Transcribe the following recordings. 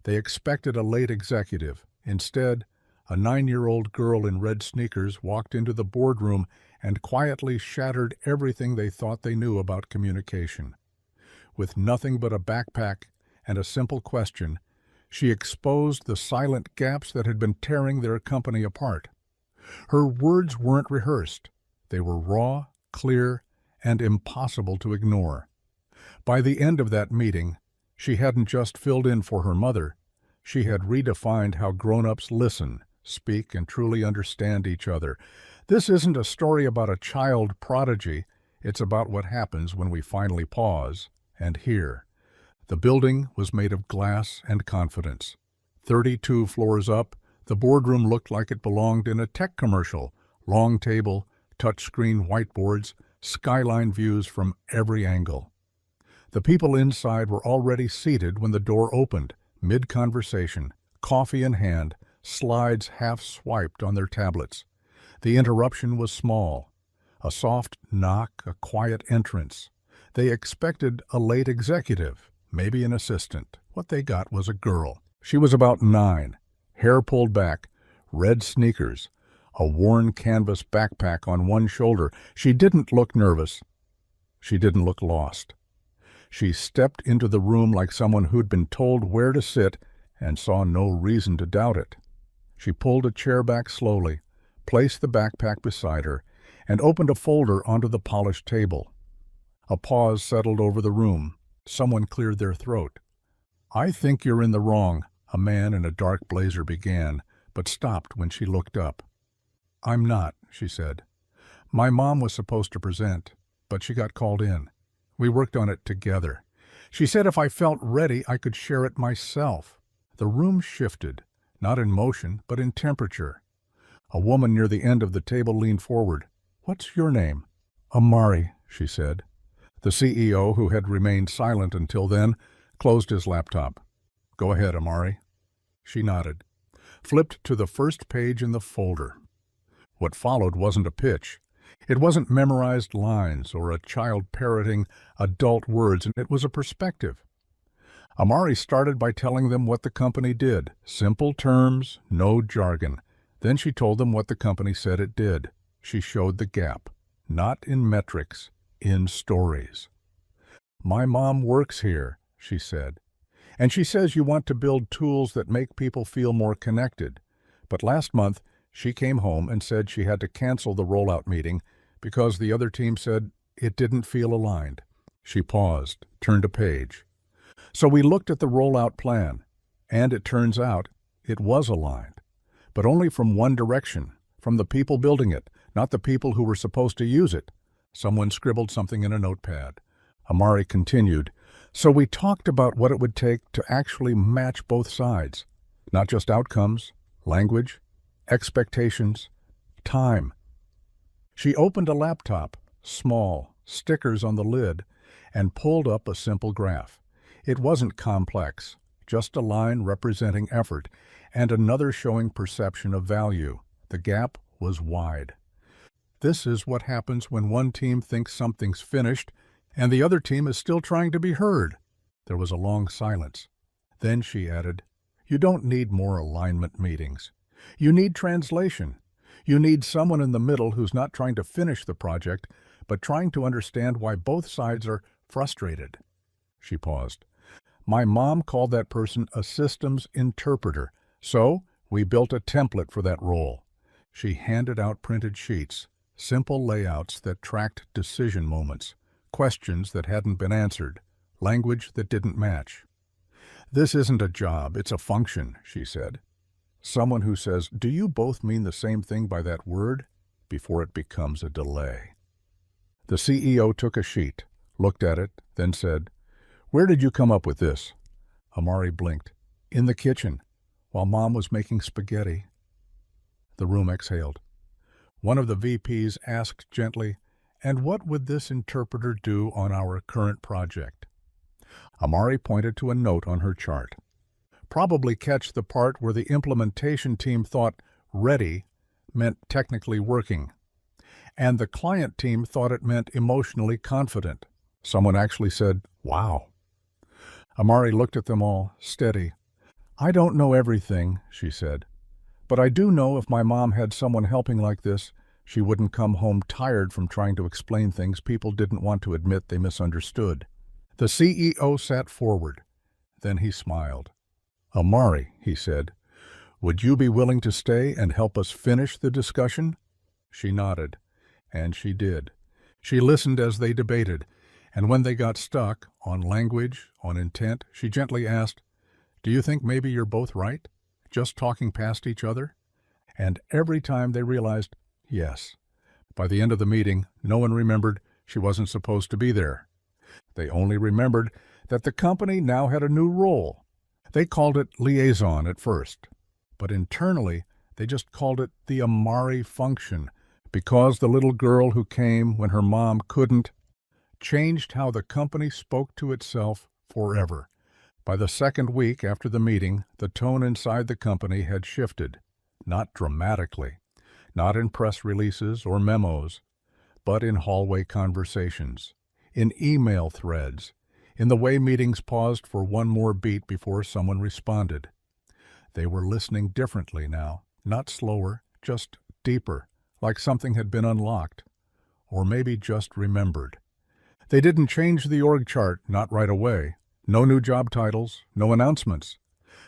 They expected a late executive. Instead, a 9-year-old girl in red sneakers walked into the boardroom and quietly shattered everything they thought they knew about communication. With nothing but a backpack and a simple question, she exposed the silent gaps that had been tearing their company apart. Her words weren't rehearsed. They were raw, clear, and impossible to ignore. By the end of that meeting, she hadn't just filled in for her mother. She had redefined how grown-ups listen, speak, and truly understand each other. This isn't a story about a child prodigy. It's about what happens when we finally pause and hear. The building was made of glass and confidence. 32 floors up, the boardroom looked like it belonged in a tech commercial. Long table, touchscreen whiteboards, skyline views from every angle. The people inside were already seated when the door opened, mid-conversation, coffee in hand, slides half-swiped on their tablets. The interruption was small. A soft knock, a quiet entrance. They expected a late executive, maybe an assistant. What they got was a girl. She was about 9, hair pulled back, red sneakers, a worn canvas backpack on one shoulder. She didn't look nervous. She didn't look lost. She stepped into the room like someone who'd been told where to sit and saw no reason to doubt it. She pulled a chair back slowly, placed the backpack beside her, and opened a folder onto the polished table. A pause settled over the room. Someone cleared their throat. "I think you're in the wrong," a man in a dark blazer began, but stopped when she looked up. "I'm not," she said. "My mom was supposed to present, but she got called in. We worked on it together. She said if I felt ready, I could share it myself." The room shifted, not in motion, but in temperature. A woman near the end of the table leaned forward. "What's your name?" "Amari," she said. The CEO, who had remained silent until then, closed his laptop. "Go ahead, Amari." She nodded, flipped to the first page in the folder. What followed wasn't a pitch. It wasn't memorized lines or a child parroting adult words, and it was a perspective. Amari started by telling them what the company did. Simple terms, no jargon. Then she told them what the company said it did. She showed the gap, not in metrics, in stories. "My mom works here," she said, "and she says you want to build tools that make people feel more connected. But last month, she came home and said she had to cancel the rollout meeting because the other team said it didn't feel aligned." She paused, turned a page. "So we looked at the rollout plan, and it turns out it was aligned, but only from one direction, from the people building it, not the people who were supposed to use it." Someone scribbled something in a notepad. Amari continued, "So we talked about what it would take to actually match both sides, not just outcomes, language, expectations, time." She opened a laptop, small, stickers on the lid, and pulled up a simple graph. It wasn't complex, just a line representing effort, and another showing perception of value. The gap was wide. This is what happens when one team thinks something's finished and the other team is still trying to be heard. There was a long silence. Then she added, "You don't need more alignment meetings. You need translation. You need someone in the middle who's not trying to finish the project, but trying to understand why both sides are frustrated." She paused. "My mom called that person a systems interpreter, so we built a template for that role." She handed out printed sheets, simple layouts that tracked decision moments, questions that hadn't been answered, language that didn't match. "This isn't a job, it's a function," she said. "Someone who says, 'Do you both mean the same thing by that word?' before it becomes a delay." The CEO took a sheet, looked at it, then said, "Where did you come up with this?" Amari blinked. "In the kitchen, while Mom was making spaghetti." The room exhaled. One of the VPs asked gently, "And what would this interpreter do on our current project?" Amari pointed to a note on her chart. "Probably catch the part where the implementation team thought 'ready' meant technically working, and the client team thought it meant emotionally confident." Someone actually said, "Wow." Amari looked at them all, steady. "I don't know everything," she said, "but I do know if my mom had someone helping like this, she wouldn't come home tired from trying to explain things people didn't want to admit they misunderstood." The CEO sat forward. Then he smiled. "Amari," he said, "would you be willing to stay and help us finish the discussion?" She nodded, and she did. She listened as they debated, and when they got stuck, on language, on intent, she gently asked, "Do you think maybe you're both right? Just talking past each other?" And every time they realized, yes. By the end of the meeting, no one remembered she wasn't supposed to be there. They only remembered that the company now had a new role. They called it liaison at first, but internally they just called it the Amari function, because the little girl who came when her mom couldn't changed how the company spoke to itself forever. By the second week after the meeting, the tone inside the company had shifted, not dramatically, not in press releases or memos, but in hallway conversations, in email threads, in the way meetings paused for one more beat before someone responded. They were listening differently now, not slower, just deeper, like something had been unlocked, or maybe just remembered. They didn't change the org chart, not right away. No new job titles, no announcements.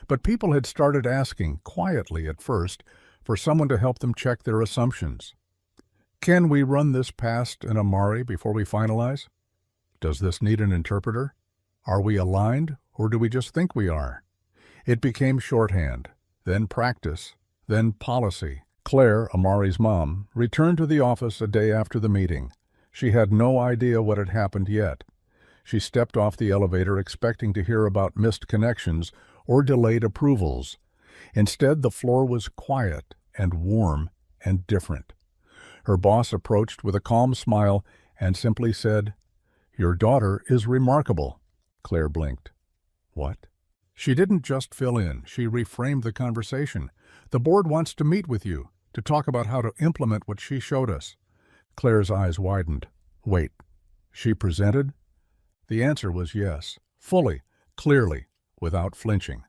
But people had started asking, quietly at first, for someone to help them check their assumptions. Can we run this past an Amari before we finalize? Does this need an interpreter? Are we aligned, or do we just think we are? It became shorthand, then practice, then policy. Claire, Amari's mom, returned to the office a day after the meeting. She had no idea what had happened yet. She stepped off the elevator expecting to hear about missed connections or delayed approvals. Instead, the floor was quiet and warm and different. Her boss approached with a calm smile and simply said, "Your daughter is remarkable." Claire blinked. "What?" She didn't just fill in, she reframed the conversation. "The board wants to meet with you, to talk about how to implement what she showed us." Claire's eyes widened. "Wait, she presented?" The answer was yes, fully, clearly, without flinching.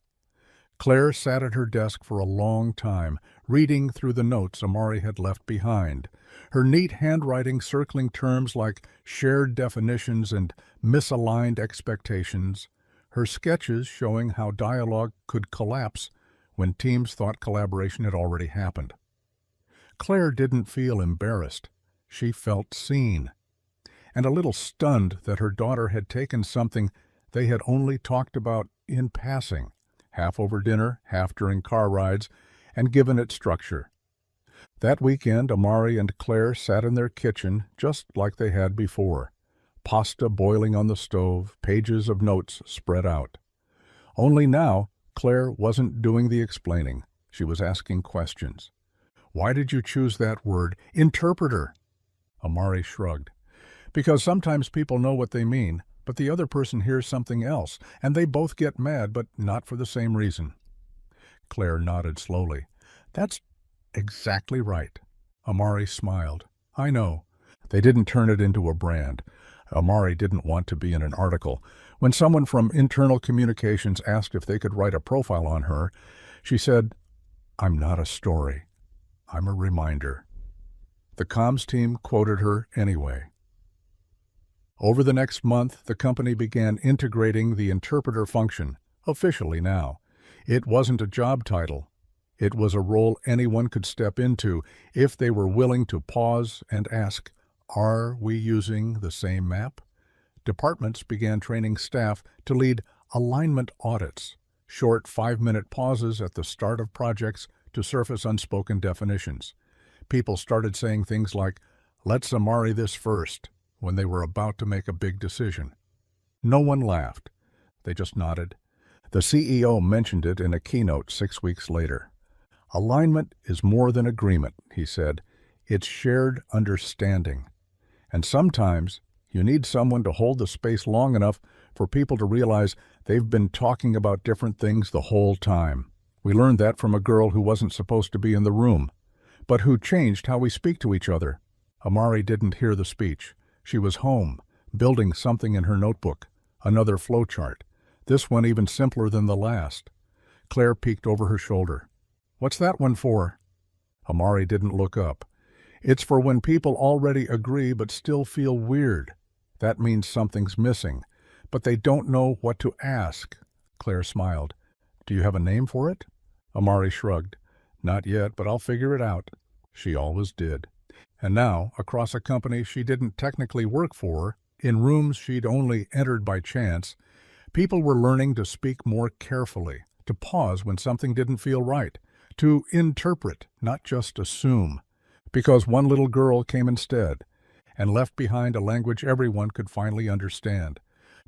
Claire sat at her desk for a long time, reading through the notes Amari had left behind, her neat handwriting circling terms like shared definitions and misaligned expectations, her sketches showing how dialogue could collapse when teams thought collaboration had already happened. Claire didn't feel embarrassed. She felt seen, and a little stunned that her daughter had taken something they had only talked about in passing, half over dinner, half during car rides, and given it structure. That weekend, Amari and Claire sat in their kitchen just like they had before, pasta boiling on the stove, pages of notes spread out. Only now, Claire wasn't doing the explaining. She was asking questions. "Why did you choose that word, interpreter?" Amari shrugged. "Because sometimes people know what they mean, but the other person hears something else, and they both get mad, but not for the same reason." Claire nodded slowly. "That's exactly right." Amari smiled. "I know. They didn't turn it into a brand. Amari didn't want to be in an article. When someone from internal communications asked if they could write a profile on her, she said, 'I'm not a story. I'm a reminder.' The comms team quoted her anyway. Over the next month, the company began integrating the interpreter function, officially now. It wasn't a job title. It was a role anyone could step into if they were willing to pause and ask, "Are we using the same map?" Departments began training staff to lead alignment audits, short 5-minute pauses at the start of projects to surface unspoken definitions. People started saying things like, "Let's Amari this first," when they were about to make a big decision. No one laughed. They just nodded. The CEO mentioned it in a keynote 6 weeks later. "Alignment is more than agreement," he said. "It's shared understanding. And sometimes you need someone to hold the space long enough for people to realize they've been talking about different things the whole time." We learned that from a girl who wasn't supposed to be in the room, but who changed how we speak to each other. Amari didn't hear the speech. She was home, building something in her notebook, another flowchart, this one even simpler than the last. Claire peeked over her shoulder. "What's that one for?" Amari didn't look up. "It's for when people already agree but still feel weird. That means something's missing, but they don't know what to ask." Claire smiled. "Do you have a name for it?" Amari shrugged. "Not yet, but I'll figure it out." She always did. And now, across a company she didn't technically work for, in rooms she'd only entered by chance, people were learning to speak more carefully, to pause when something didn't feel right, to interpret, not just assume. Because one little girl came instead, and left behind a language everyone could finally understand.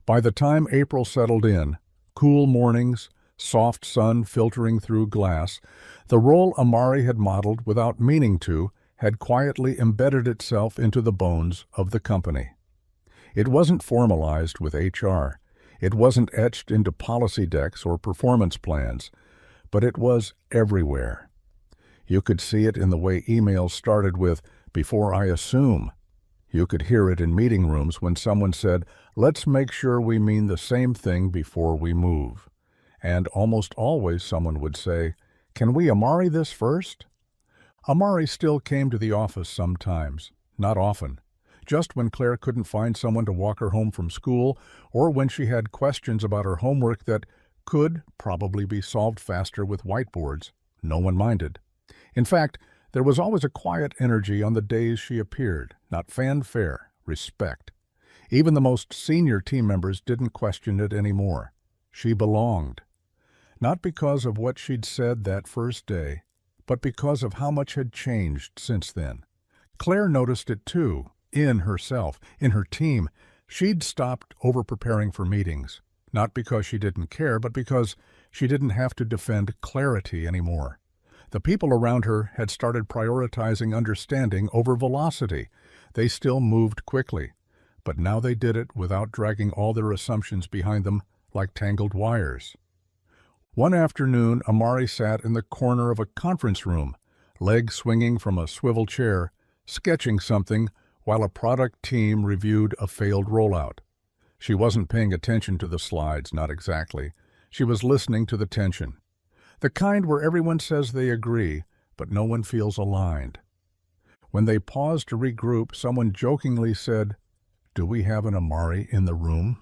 By the time April settled in, cool mornings, soft sun filtering through glass, the role Amari had modeled without meaning to had quietly embedded itself into the bones of the company. It wasn't formalized with HR. It wasn't etched into policy decks or performance plans, but it was everywhere. You could see it in the way emails started with, "Before I assume." You could hear it in meeting rooms when someone said, "Let's make sure we mean the same thing before we move." And almost always someone would say, "Can we Amari this first?" Amari still came to the office sometimes, not often. Just when Claire couldn't find someone to walk her home from school, or when she had questions about her homework that could probably be solved faster with whiteboards, no one minded. In fact, there was always a quiet energy on the days she appeared, not fanfare, respect. Even the most senior team members didn't question it anymore. She belonged. Not because of what she'd said that first day, but because of how much had changed since then. Claire noticed it too, in herself, in her team. She'd stopped over-preparing for meetings, not because she didn't care, but because she didn't have to defend clarity anymore. The people around her had started prioritizing understanding over velocity. They still moved quickly, but now they did it without dragging all their assumptions behind them like tangled wires. One afternoon, Amari sat in the corner of a conference room, legs swinging from a swivel chair, sketching something while a product team reviewed a failed rollout. She wasn't paying attention to the slides, not exactly. She was listening to the tension. The kind where everyone says they agree, but no one feels aligned. When they paused to regroup, someone jokingly said, "Do we have an Amari in the room?"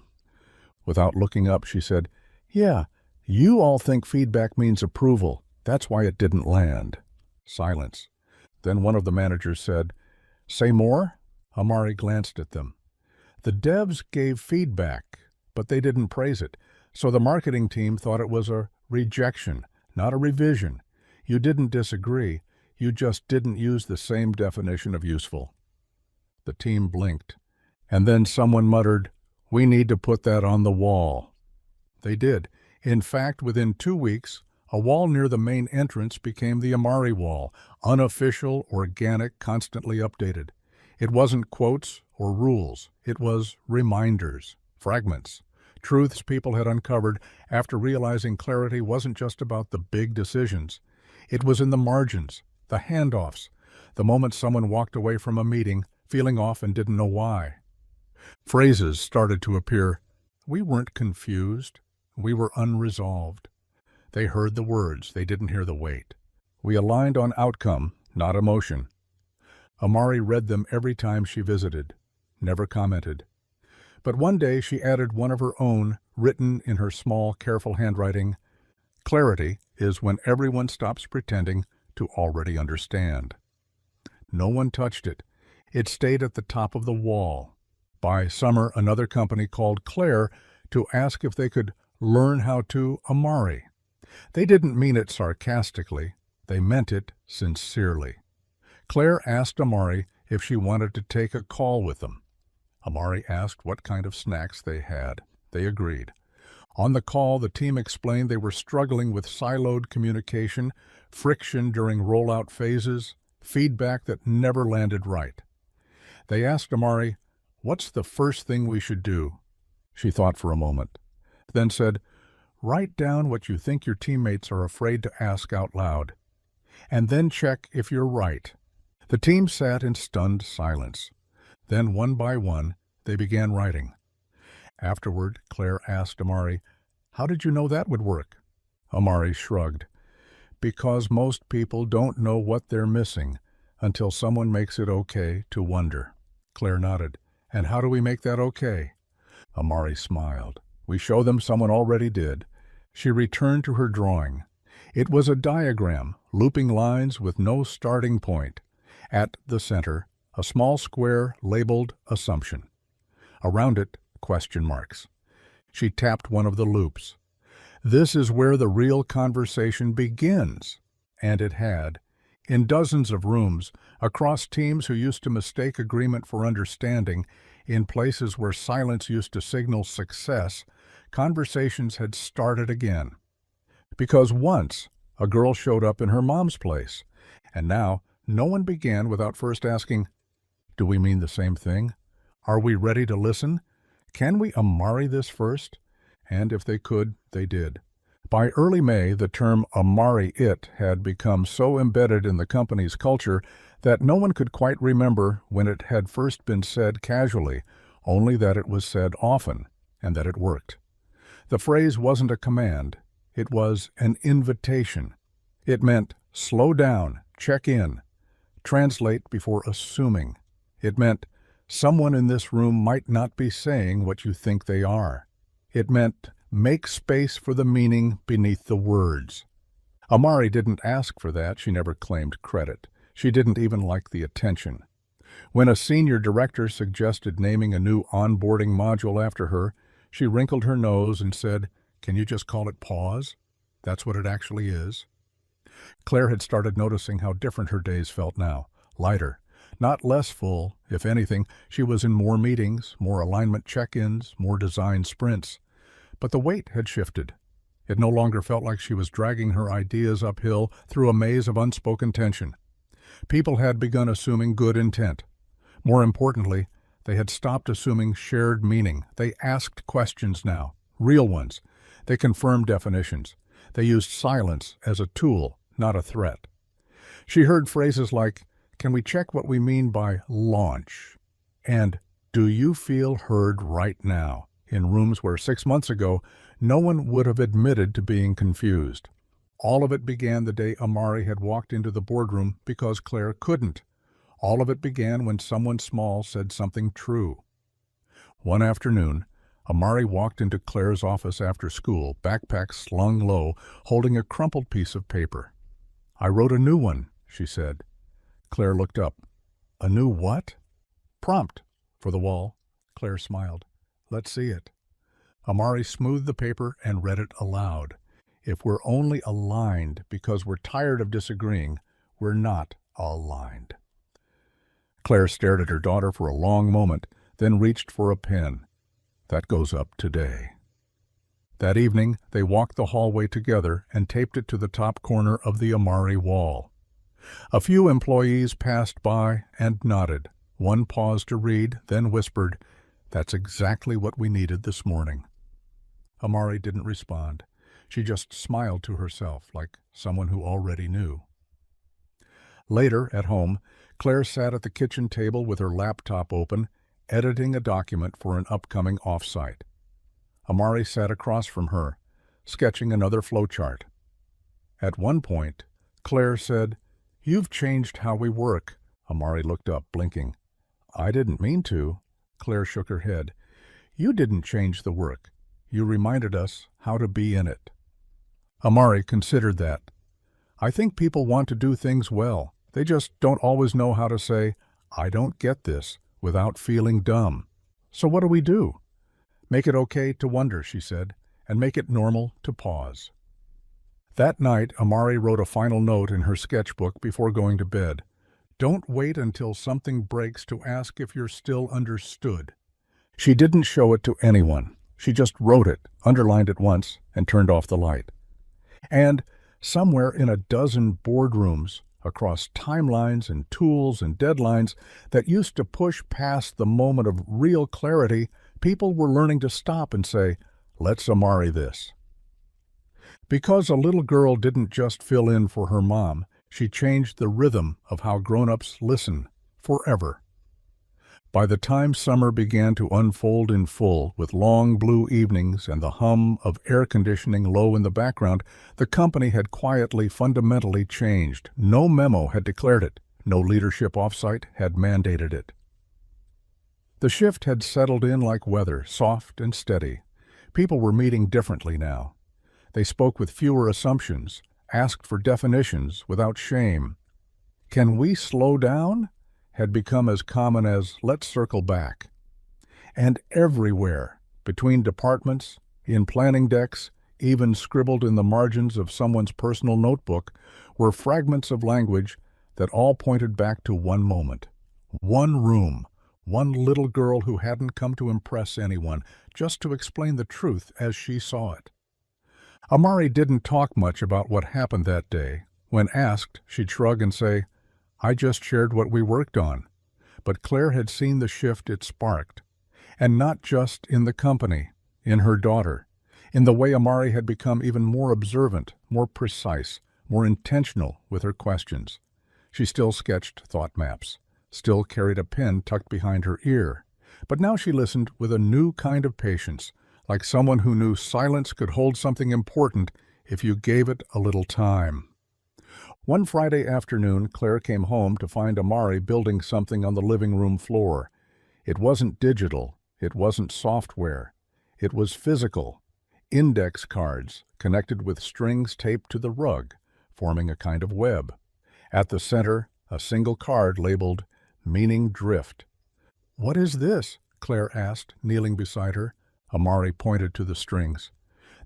Without looking up, she said, "Yeah, you all think feedback means approval. That's why it didn't land." Silence. Then one of the managers said, "Say more?" Amari glanced at them. The devs gave feedback, but they didn't praise it, so the marketing team thought it was a rejection, not a revision. You didn't disagree, you just didn't use the same definition of useful. The team blinked, and then someone muttered, "We need to put that on the wall." They did. In fact, within 2 weeks, a wall near the main entrance became the Amari wall, unofficial, organic, constantly updated. It wasn't quotes or rules. It was reminders, fragments, truths people had uncovered after realizing clarity wasn't just about the big decisions. It was in the margins, the handoffs, the moment someone walked away from a meeting, feeling off and didn't know why. Phrases started to appear. We weren't confused. We were unresolved. They heard the words, they didn't hear the weight. We aligned on outcome, not emotion. Amari read them every time she visited, never commented. But one day she added one of her own, written in her small, careful handwriting. Clarity is when everyone stops pretending to already understand. No one touched it. It stayed at the top of the wall. By summer, another company called Claire to ask if they could learn how to Amari. They didn't mean it sarcastically. They meant it sincerely. Claire asked Amari if she wanted to take a call with them. Amari asked what kind of snacks they had. They agreed. On the call, the team explained they were struggling with siloed communication, friction during rollout phases, feedback that never landed right. They asked Amari, "What's the first thing we should do?" She thought for a moment, then said, "Write down what you think your teammates are afraid to ask out loud, and then check if you're right." The team sat in stunned silence. Then, one by one, they began writing. Afterward, Claire asked Amari, "How did you know that would work?" Amari shrugged. Because most people don't know what they're missing until someone makes it okay to wonder. Claire nodded. And how do we make that okay? Amari smiled. We show them someone already did. She returned to her drawing. It was a diagram, looping lines with no starting point. At the center, a small square labeled assumption. Around it, question marks. She tapped one of the loops. This is where the real conversation begins. And it had. In dozens of rooms, across teams who used to mistake agreement for understanding, in places where silence used to signal success, conversations had started again. Because once, a girl showed up in her mom's place, and now no one began without first asking, do we mean the same thing? Are we ready to listen? Can we Amari this first? And if they could, they did. By early May, the term Amari it had become so embedded in the company's culture that no one could quite remember when it had first been said casually, only that it was said often, and that it worked. The phrase wasn't a command, it was an invitation. It meant slow down, check in, translate before assuming. It meant someone in this room might not be saying what you think they are. It meant make space for the meaning beneath the words. Amari didn't ask for that. She never claimed credit. She didn't even like the attention. When a senior director suggested naming a new onboarding module after her, she wrinkled her nose and said, "Can you just call it pause? That's what it actually is." Claire had started noticing how different her days felt now, lighter. Not less full, if anything. She was in more meetings, more alignment check-ins, more design sprints. But the weight had shifted. It no longer felt like she was dragging her ideas uphill through a maze of unspoken tension. People had begun assuming good intent. More importantly, they had stopped assuming shared meaning. They asked questions now, real ones. They confirmed definitions. They used silence as a tool, not a threat. She heard phrases like, "Can we check what we mean by launch?" And "Do you feel heard right now?" in rooms where 6 months ago no one would have admitted to being confused. All of it began the day Amari had walked into the boardroom because Claire couldn't. All of it began when someone small said something true. One afternoon, Amari walked into Claire's office after school, backpack slung low, holding a crumpled piece of paper. "I wrote a new one," she said. Claire looked up. "A new what?" "Prompt for the wall." Claire smiled. "Let's see it." Amari smoothed the paper and read it aloud. "If we're only aligned because we're tired of disagreeing, we're not aligned." Claire stared at her daughter for a long moment, then reached for a pen. "That goes up today." That evening, they walked the hallway together and taped it to the top corner of the Amari wall. A few employees passed by and nodded. One paused to read, then whispered, "That's exactly what we needed this morning." Amari didn't respond. She just smiled to herself, like someone who already knew. Later, at home, Claire sat at the kitchen table with her laptop open, editing a document for an upcoming offsite. Amari sat across from her, sketching another flowchart. At one point, Claire said, "You've changed how we work." Amari looked up, blinking. "I didn't mean to." Claire shook her head. "You didn't change the work. You reminded us how to be in it." Amari considered that. "I think people want to do things well. They just don't always know how to say, 'I don't get this,' without feeling dumb. So what do? Make it okay to wonder," she said, "and make it normal to pause." That night, Amari wrote a final note in her sketchbook before going to bed. "Don't wait until something breaks to ask if you're still understood." She didn't show it to anyone. She just wrote it, underlined it once, and turned off the light. And somewhere in a dozen boardrooms, across timelines and tools and deadlines that used to push past the moment of real clarity, people were learning to stop and say, "Let's Amari this." Because a little girl didn't just fill in for her mom, she changed the rhythm of how grown-ups listen forever. By the time summer began to unfold in full, with long blue evenings and the hum of air conditioning low in the background, the company had quietly, fundamentally changed. No memo had declared it. No leadership offsite had mandated it. The shift had settled in like weather, soft and steady. People were meeting differently now. They spoke with fewer assumptions, asked for definitions without shame. "Can we slow down?" had become as common as "let's circle back." And everywhere, between departments, in planning decks, even scribbled in the margins of someone's personal notebook, were fragments of language that all pointed back to one moment. One room, one little girl who hadn't come to impress anyone, just to explain the truth as she saw it. Amari didn't talk much about what happened that day. When asked, she'd shrug and say, "I just shared what we worked on." But Claire had seen the shift it sparked. And not just in the company, in her daughter, in the way Amari had become even more observant, more precise, more intentional with her questions. She still sketched thought maps, still carried a pen tucked behind her ear. But now she listened with a new kind of patience, like someone who knew silence could hold something important if you gave it a little time. One Friday afternoon, Claire came home to find Amari building something on the living room floor. It wasn't digital. It wasn't software. It was physical. Index cards connected with strings taped to the rug, forming a kind of web. At the center, a single card labeled "Meaning Drift." "What is this?" Claire asked, kneeling beside her. Amari pointed to the strings.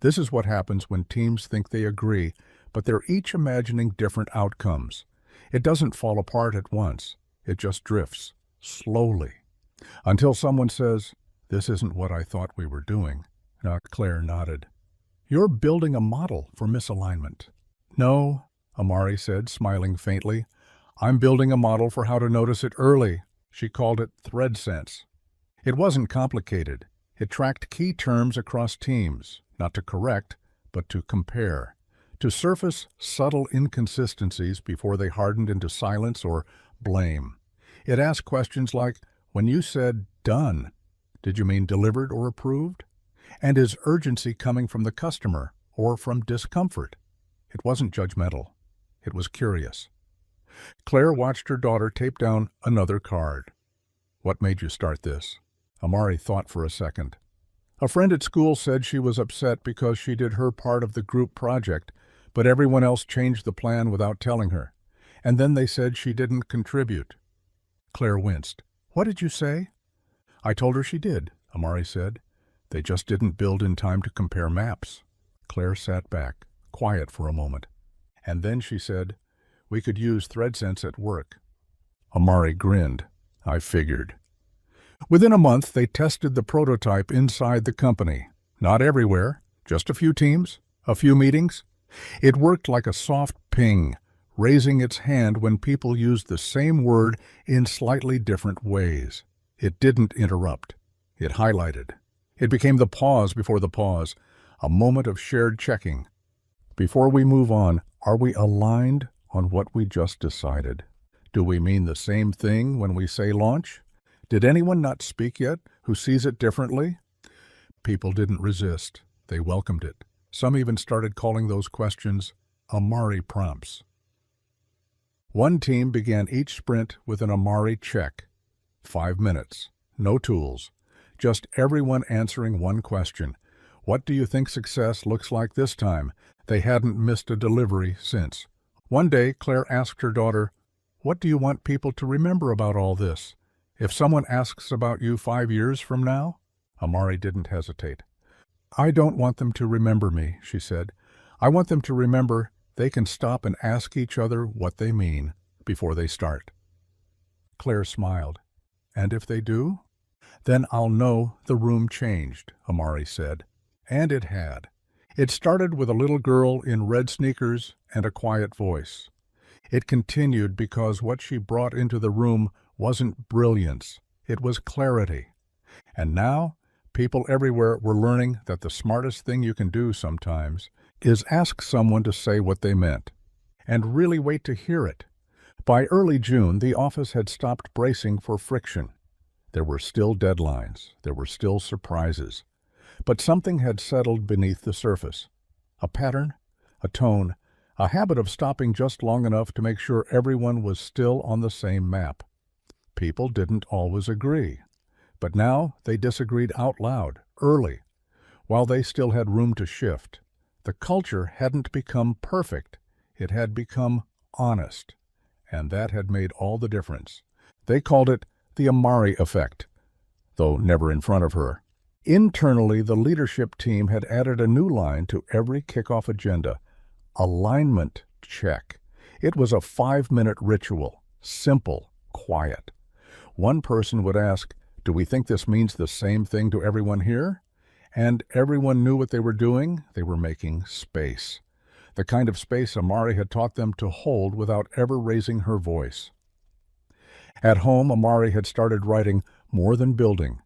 "This is what happens when teams think they agree, but they're each imagining different outcomes. It doesn't fall apart at once. It just drifts, slowly, until someone says, 'This isn't what I thought we were doing.'" Claire nodded. "You're building a model for misalignment." "No," Amari said, smiling faintly. "I'm building a model for how to notice it early." She called it thread sense. It wasn't complicated. It tracked key terms across teams, not to correct, but to compare, to surface subtle inconsistencies before they hardened into silence or blame. It asked questions like, "When you said done, did you mean delivered or approved? And is urgency coming from the customer or from discomfort?" It wasn't judgmental. It was curious. Claire watched her daughter tape down another card. "What made you start this?" Amari thought for a second. "A friend at school said she was upset because she did her part of the group project, but everyone else changed the plan without telling her. And then they said she didn't contribute." Claire winced. "What did you say?" "I told her she did," Amari said. "They just didn't build in time to compare maps." Claire sat back, quiet for a moment. And then she said, "We could use ThreadSense at work." Amari grinned. "I figured." Within a month, they tested the prototype inside the company. Not everywhere, just a few teams, a few meetings. It worked like a soft ping, raising its hand when people used the same word in slightly different ways. It didn't interrupt. It highlighted. It became the pause before the pause, a moment of shared checking. Before we move on, are we aligned on what we just decided? Do we mean the same thing when we say launch? Did anyone not speak yet who sees it differently? People didn't resist. They welcomed it. Some even started calling those questions Amari prompts. One team began each sprint with an Amari check. 5 minutes. No tools. Just everyone answering one question. What do you think success looks like this time? They hadn't missed a delivery since. One day, Claire asked her daughter, "What do you want people to remember about all this? If someone asks about you 5 years from now?" Amari didn't hesitate. "I don't want them to remember me," she said. "I want them to remember they can stop and ask each other what they mean before they start." Claire smiled. "And if they do?" "Then I'll know the room changed," Amari said. And it had. It started with a little girl in red sneakers and a quiet voice. It continued because what she brought into the room wasn't brilliance. It was clarity. And now, people everywhere were learning that the smartest thing you can do sometimes is ask someone to say what they meant, and really wait to hear it. By early June, the office had stopped bracing for friction. There were still deadlines. There were still surprises. But something had settled beneath the surface. A pattern, a tone, a habit of stopping just long enough to make sure everyone was still on the same map. People didn't always agree. But now they disagreed out loud, early, while they still had room to shift. The culture hadn't become perfect. It had become honest. And that had made all the difference. They called it the Amari effect, though never in front of her. Internally, the leadership team had added a new line to every kickoff agenda. Alignment check. It was a 5-minute ritual. Simple, quiet. One person would ask, "Do we think this means the same thing to everyone here?" And everyone knew what they were doing. They were making space. The kind of space Amari had taught them to hold without ever raising her voice. At home, Amari had started writing more than building.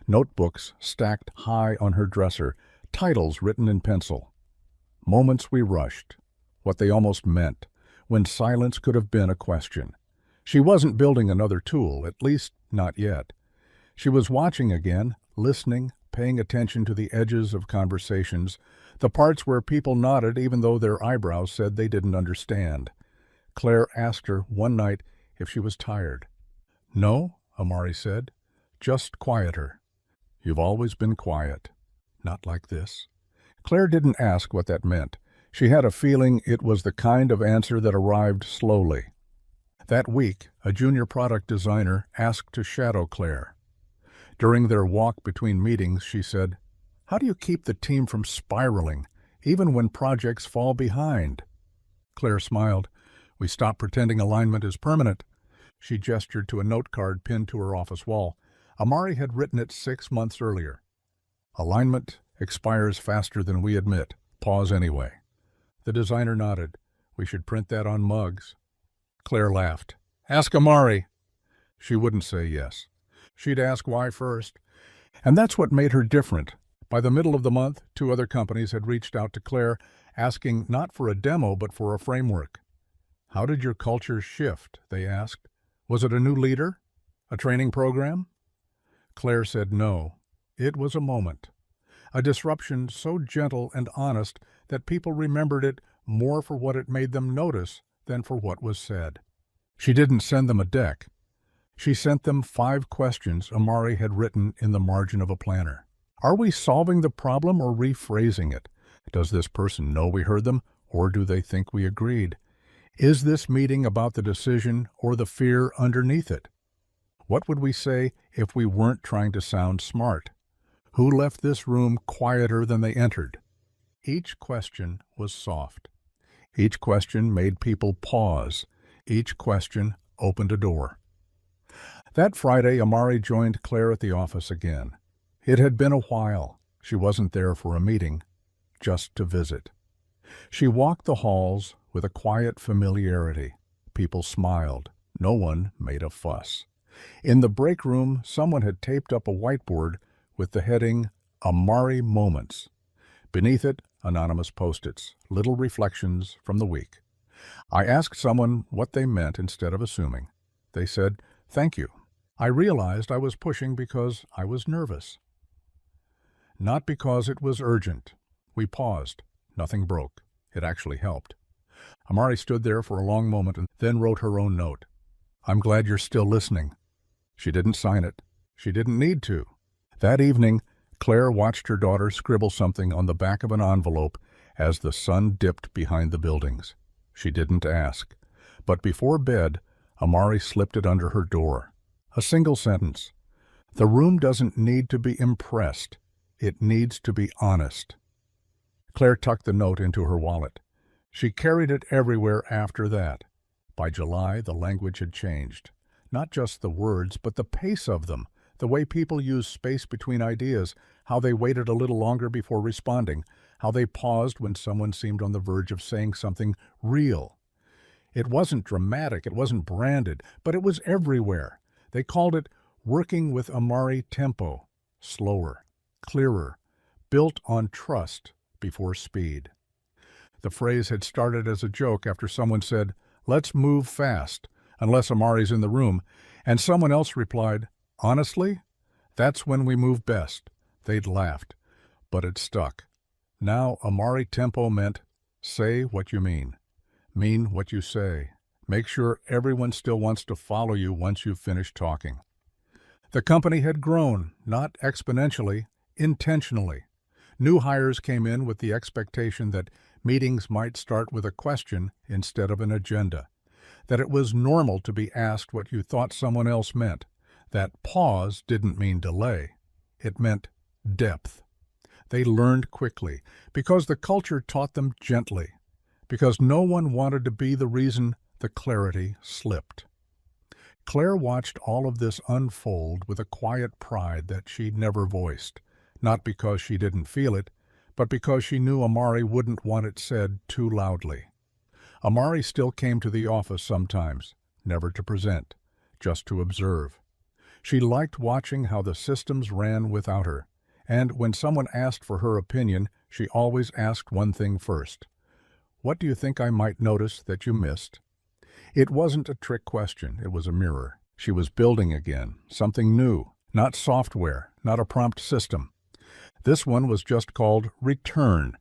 Notebooks stacked high on her dresser, titles written in pencil. Moments we rushed, what they almost meant, when silence could have been a question. She wasn't building another tool, at least not yet. She was watching again, listening, paying attention to the edges of conversations, the parts where people nodded even though their eyebrows said they didn't understand. Claire asked her one night if she was tired. "No," Amari said, "just quieter." "You've always been quiet." "Not like this." Claire didn't ask what that meant. She had a feeling it was the kind of answer that arrived slowly. That week, a junior product designer asked to shadow Claire. During their walk between meetings, she said, "How do you keep the team from spiraling, even when projects fall behind?" Claire smiled. "We stop pretending alignment is permanent." She gestured to a note card pinned to her office wall. Amari had written it 6 months earlier. "Alignment expires faster than we admit. Pause anyway." The designer nodded. "We should print that on mugs." Claire laughed. "Ask Amari." She wouldn't say yes. She'd ask why first. And that's what made her different. By the middle of the month, 2 other companies had reached out to Claire, asking not for a demo but for a framework. "How did your culture shift?" they asked. "Was it a new leader? A training program?" Claire said no. It was a moment. A disruption so gentle and honest that people remembered it more for what it made them notice than for what was said. She didn't send them a deck. She sent them 5 questions Amari had written in the margin of a planner. Are we solving the problem or rephrasing it? Does this person know we heard them, or do they think we agreed? Is this meeting about the decision or the fear underneath it? What would we say if we weren't trying to sound smart? Who left this room quieter than they entered? Each question was soft. Each question made people pause. Each question opened a door. That Friday, Amari joined Claire at the office again. It had been a while. She wasn't there for a meeting, just to visit. She walked the halls with a quiet familiarity. People smiled. No one made a fuss. In the break room, someone had taped up a whiteboard with the heading, "Amari Moments." Beneath it, anonymous post-its, little reflections from the week. I asked someone what they meant instead of assuming. They said, "Thank you." I realized I was pushing because I was nervous. Not because it was urgent. We paused. Nothing broke. It actually helped. Amari stood there for a long moment and then wrote her own note. "I'm glad you're still listening." She didn't sign it. She didn't need to. That evening, Claire watched her daughter scribble something on the back of an envelope as the sun dipped behind the buildings. She didn't ask. But before bed, Amari slipped it under her door. A single sentence. The room doesn't need to be impressed. It needs to be honest. Claire tucked the note into her wallet. She carried it everywhere after that. By July, the language had changed. Not just the words, but the pace of them, the way people used space between ideas, how they waited a little longer before responding, how they paused when someone seemed on the verge of saying something real. It wasn't dramatic, it wasn't branded, but it was everywhere. They called it working with Amari tempo, slower, clearer, built on trust before speed. The phrase had started as a joke after someone said, "Let's move fast, unless Amari's in the room," and someone else replied, Honestly, that's when we move best. They'd laughed, but it stuck. Now, Amari tempo meant say what you mean what you say. Make sure everyone still wants to follow you once you've finished talking. The company had grown, not exponentially, intentionally. New hires came in with the expectation that meetings might start with a question instead of an agenda, that it was normal to be asked what you thought someone else meant, that pause didn't mean delay. It meant depth. They learned quickly, because the culture taught them gently, because no one wanted to be the reason the clarity slipped. Claire watched all of this unfold with a quiet pride that she never voiced, not because she didn't feel it, but because she knew Amari wouldn't want it said too loudly. Amari still came to the office sometimes, never to present, just to observe. She liked watching how the systems ran without her, and when someone asked for her opinion, she always asked one thing first. What do you think I might notice that you missed? It wasn't a trick question, it was a mirror. She was building again, something new, not software, not a prompt system. This one was just called Return.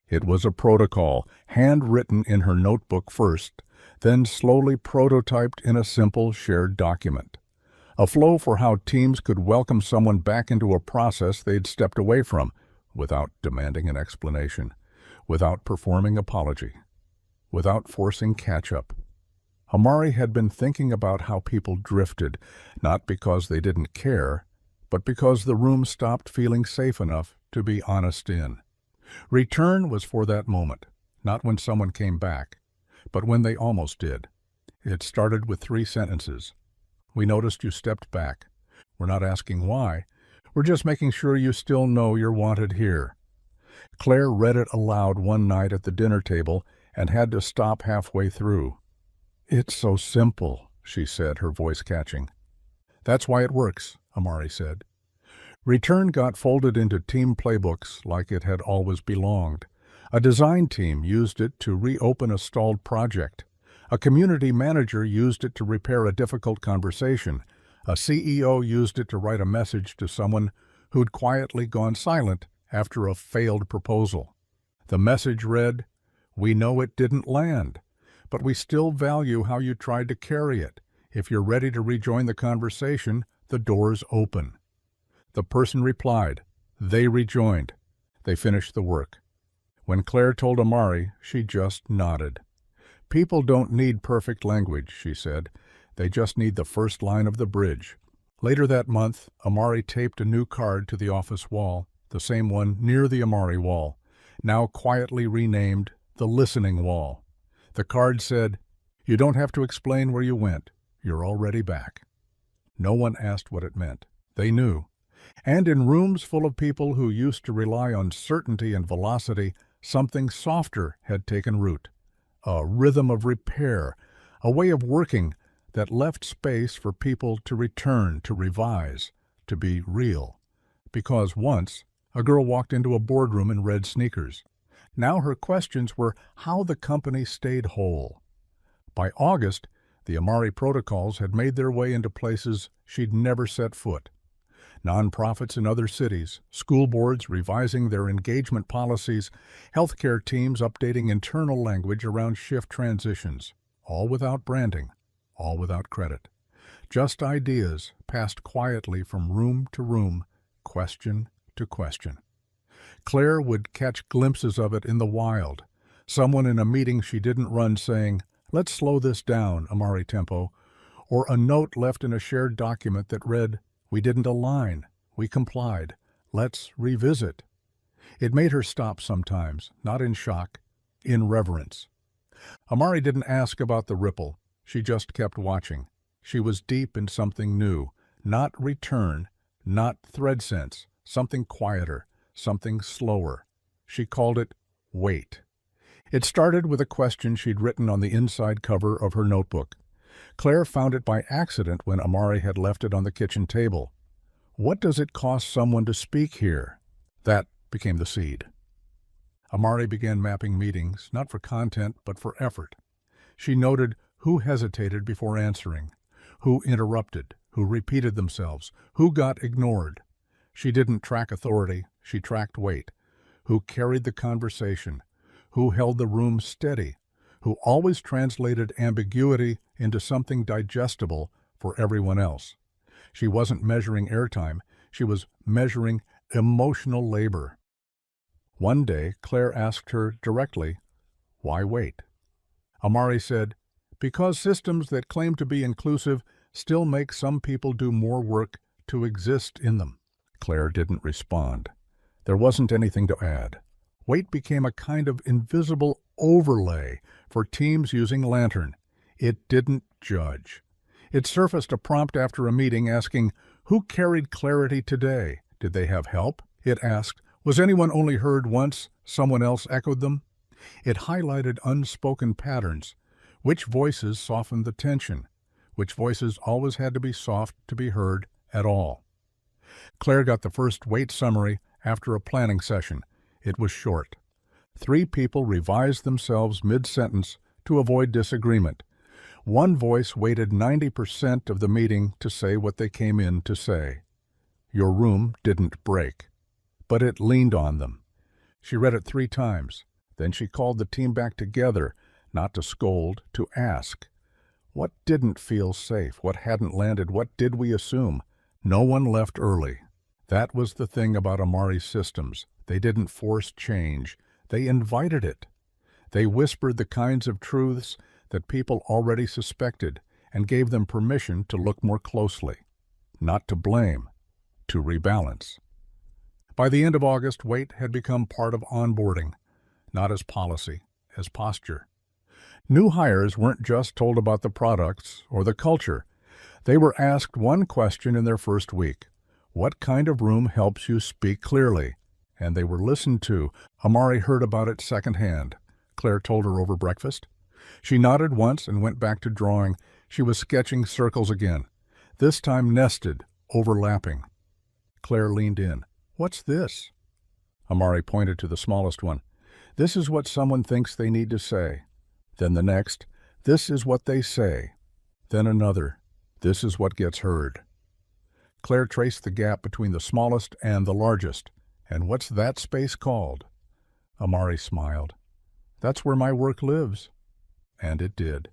It was a protocol, handwritten in her notebook first, then slowly prototyped in a simple shared document. A flow for how teams could welcome someone back into a process they'd stepped away from, without demanding an explanation, without performing apology, without forcing catch-up. Amari had been thinking about how people drifted, not because they didn't care, but because the room stopped feeling safe enough to be honest in. Return was for that moment, not when someone came back, but when they almost did. It started with 3 sentences. We noticed you stepped back. We're not asking why. We're just making sure you still know you're wanted here. Claire read it aloud one night at the dinner table and had to stop halfway through. It's so simple, she said, her voice catching. That's why it works, Amari said. Return got folded into team playbooks like it had always belonged. A design team used it to reopen a stalled project. A community manager used it to repair a difficult conversation. A CEO used it to write a message to someone who'd quietly gone silent after a failed proposal. The message read, "We know it didn't land, but we still value how you tried to carry it. If you're ready to rejoin the conversation, the door's open." The person replied. They rejoined. They finished the work. When Claire told Amari, she just nodded. People don't need perfect language, she said. They just need the first line of the bridge. Later that month, Amari taped a new card to the office wall, the same one near the Amari wall, now quietly renamed the Listening Wall. The card said, "You don't have to explain where you went. You're already back." No one asked what it meant. They knew. And in rooms full of people who used to rely on certainty and velocity, something softer had taken root. A rhythm of repair, a way of working that left space for people to return, to revise, to be real. Because once, a girl walked into a boardroom in red sneakers. Now her questions were how the company stayed whole. By August, the Amari protocols had made their way into places she'd never set foot. Nonprofits in other cities, school boards revising their engagement policies, healthcare teams updating internal language around shift transitions, all without branding, all without credit. Just ideas passed quietly from room to room, question to question. Claire would catch glimpses of it in the wild. Someone in a meeting she didn't run saying, "Let's slow this down, Amari tempo," or a note left in a shared document that read, "We didn't align. We complied. Let's revisit." It made her stop sometimes, not in shock, in reverence. Amari didn't ask about the ripple. She just kept watching. She was deep in something new, not return, not thread sense, something quieter, something slower. She called it wait. It started with a question she'd written on the inside cover of her notebook. Claire found it by accident when Amari had left it on the kitchen table. What does it cost someone to speak here? That became the seed. Amari began mapping meetings, not for content, but for effort. She noted who hesitated before answering, who interrupted, who repeated themselves, who got ignored. She didn't track authority, she tracked weight. Who carried the conversation, who held the room steady, who always translated ambiguity into something digestible for everyone else. She wasn't measuring airtime, she was measuring emotional labor. One day, Claire asked her directly, "Why wait?" Amari said, "Because systems that claim to be inclusive still make some people do more work to exist in them." Claire didn't respond. There wasn't anything to add. Wait became a kind of invisible overlay for teams using Lantern. It didn't judge. It surfaced a prompt after a meeting asking, "Who carried clarity today? Did they have help?" It asked, "Was anyone only heard once? Someone else echoed them?" It highlighted unspoken patterns. Which voices softened the tension? Which voices always had to be soft to be heard at all? Claire got the first wait summary after a planning session. It was short. 3 people revised themselves mid-sentence to avoid disagreement. One voice waited 90% of the meeting to say what they came in to say. Your room didn't break, but it leaned on them. She read it 3 times. Then she called the team back together, not to scold, to ask. What didn't feel safe? What hadn't landed? What did we assume? No one left early. That was the thing about Amari's systems. They didn't force change. They invited it. They whispered the kinds of truths that people already suspected and gave them permission to look more closely. Not to blame, to rebalance. By the end of August, wait had become part of onboarding, not as policy, as posture. New hires weren't just told about the products or the culture. They were asked one question in their first week. What kind of room helps you speak clearly? And they were listened to. Amari heard about it secondhand. Claire told her over breakfast. She nodded once and went back to drawing. She was sketching circles again, this time nested, overlapping. Claire leaned in. "What's this?" Amari pointed to the smallest one. "This is what someone thinks they need to say." Then the next, "This is what they say." Then another, "This is what gets heard." Claire traced the gap between the smallest and the largest. "And what's that space called?" Amari smiled. "That's where my work lives." And it did.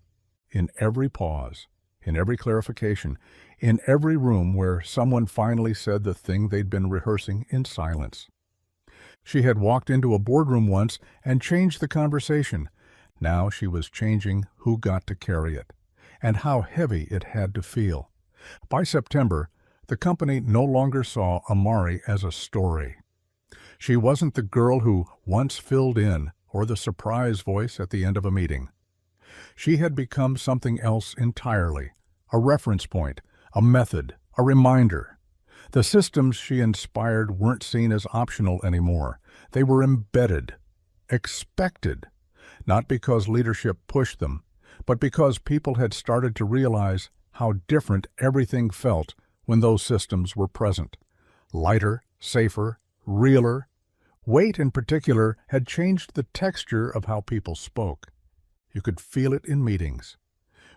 In every pause, in every clarification, in every room where someone finally said the thing they'd been rehearsing in silence. She had walked into a boardroom once and changed the conversation. Now she was changing who got to carry it, and how heavy it had to feel. By September, the company no longer saw Amari as a story. She wasn't the girl who once filled in or the surprise voice at the end of a meeting. She had become something else entirely, a reference point, a method, a reminder. The systems she inspired weren't seen as optional anymore. They were embedded, expected, not because leadership pushed them, but because people had started to realize how different everything felt when those systems were present. Lighter, safer, realer. Weight, in particular, had changed the texture of how people spoke. You could feel it in meetings.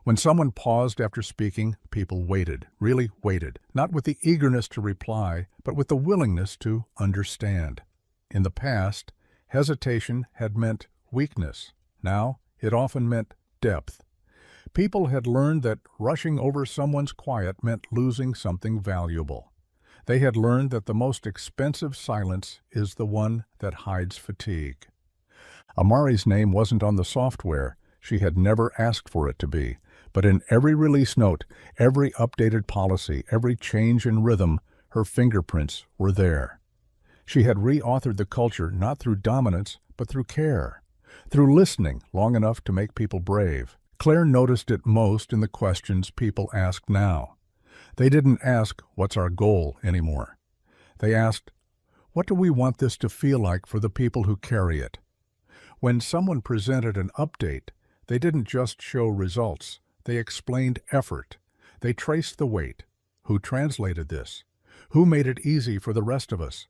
When someone paused after speaking, people waited, really waited, not with the eagerness to reply, but with the willingness to understand. In the past, hesitation had meant weakness. Now, it often meant depth. People had learned that rushing over someone's quiet meant losing something valuable. They had learned that the most expensive silence is the one that hides fatigue. Amari's name wasn't on the software. She had never asked for it to be. But in every release note, every updated policy, every change in rhythm, her fingerprints were there. She had reauthored the culture not through dominance, but through care, through listening long enough to make people brave. Claire noticed it most in the questions people asked now. They didn't ask, "What's our goal?" anymore. They asked, "What do we want this to feel like for the people who carry it?" When someone presented an update, they didn't just show results. They explained effort. They traced the weight. Who translated this? Who made it easy for the rest of us?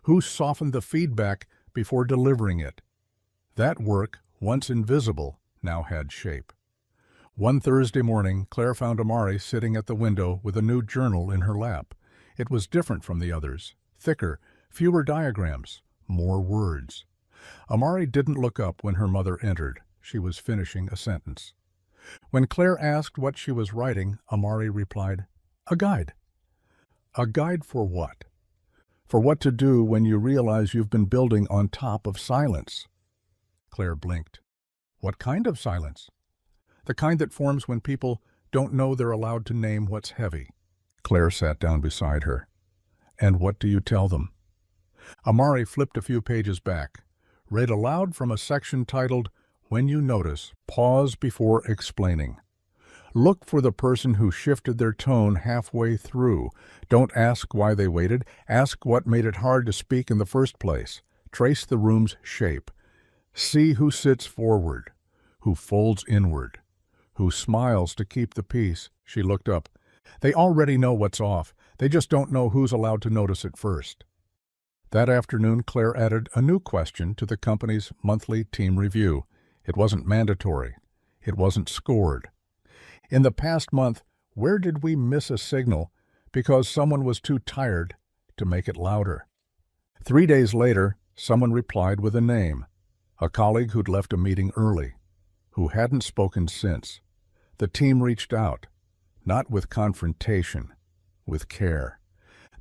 Who softened the feedback before delivering it? That work, once invisible, now had shape. One Thursday morning, Claire found Amari sitting at the window with a new journal in her lap. It was different from the others, thicker, fewer diagrams, more words. Amari didn't look up when her mother entered. She was finishing a sentence. When Claire asked what she was writing, Amari replied, "A guide." "A guide for what?" "For what to do when you realize you've been building on top of silence." Claire blinked. "What kind of silence?" "The kind that forms when people don't know they're allowed to name what's heavy." Claire sat down beside her. "And what do you tell them?" Amari flipped a few pages back, read aloud from a section titled, "When you notice, pause before explaining. Look for the person who shifted their tone halfway through. Don't ask why they waited. Ask what made it hard to speak in the first place. Trace the room's shape. See who sits forward, who folds inward, who smiles to keep the peace." She looked up. "They already know what's off. They just don't know who's allowed to notice it first." That afternoon, Claire added a new question to the company's monthly team review. It wasn't mandatory. It wasn't scored. In the past month, where did we miss a signal because someone was too tired to make it louder? 3 days later, someone replied with a name, a colleague who'd left a meeting early, who hadn't spoken since. The team reached out, not with confrontation, with care.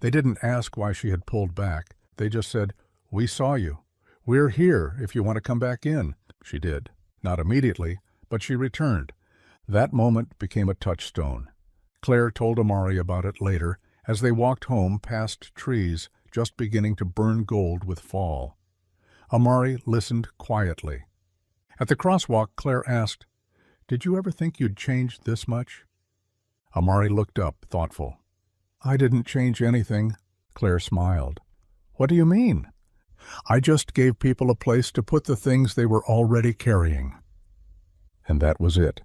They didn't ask why she had pulled back. They just said, "We saw you. We're here if you want to come back in." She did. Not immediately, but she returned. That moment became a touchstone. Claire told Amari about it later as they walked home past trees just beginning to burn gold with fall. Amari listened quietly. At the crosswalk, Claire asked, "Did you ever think you'd changed this much?" Amari looked up, thoughtful. "I didn't change anything." Claire smiled. "What do you mean?" "I just gave people a place to put the things they were already carrying." And that was it.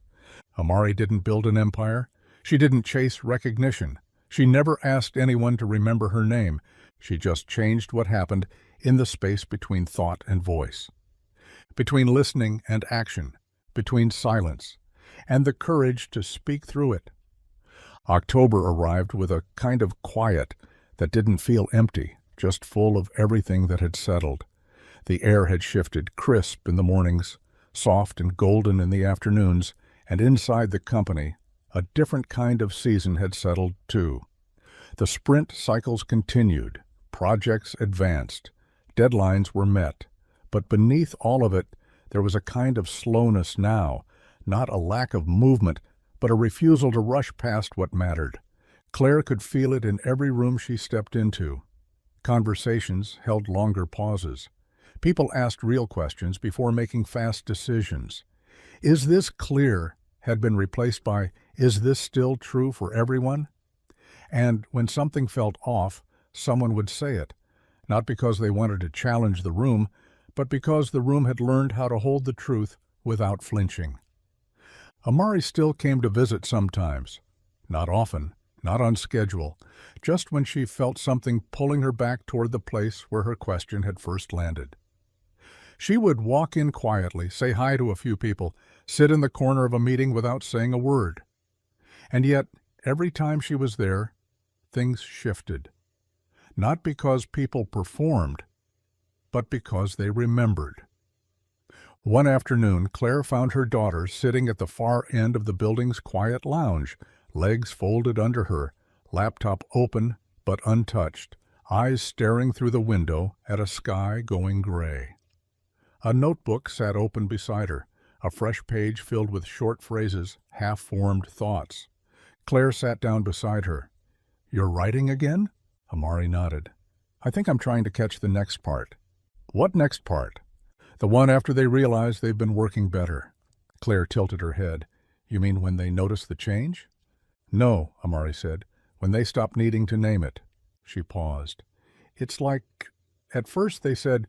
Amari didn't build an empire. She didn't chase recognition. She never asked anyone to remember her name. She just changed what happened in the space between thought and voice, between listening and action, between silence, and the courage to speak through it. October arrived with a kind of quiet that didn't feel empty, just full of everything that had settled. The air had shifted, crisp in the mornings, soft and golden in the afternoons, and inside the company, a different kind of season had settled too. The sprint cycles continued, projects advanced, deadlines were met, but beneath all of it, there was a kind of slowness now, not a lack of movement, but a refusal to rush past what mattered. Claire could feel it in every room she stepped into. Conversations held longer pauses. People asked real questions before making fast decisions. "Is this clear?" had been replaced by, "Is this still true for everyone?" And when something felt off, someone would say it, not because they wanted to challenge the room, but because the room had learned how to hold the truth without flinching. Amari still came to visit sometimes. Not often, not on schedule, just when she felt something pulling her back toward the place where her question had first landed. She would walk in quietly, say hi to a few people, sit in the corner of a meeting without saying a word. And yet, every time she was there, things shifted. Not because people performed, but because they remembered. One afternoon, Claire found her daughter sitting at the far end of the building's quiet lounge, legs folded under her, laptop open but untouched, eyes staring through the window at a sky going gray. A notebook sat open beside her, a fresh page filled with short phrases, half-formed thoughts. Claire sat down beside her. "You're writing again?" Amari nodded. "I think I'm trying to catch the next part." "What next part?" "The one after they realize they've been working better." Claire tilted her head. "You mean when they notice the change?" "No," Amari said. "When they stop needing to name it." She paused. "It's like, at first they said,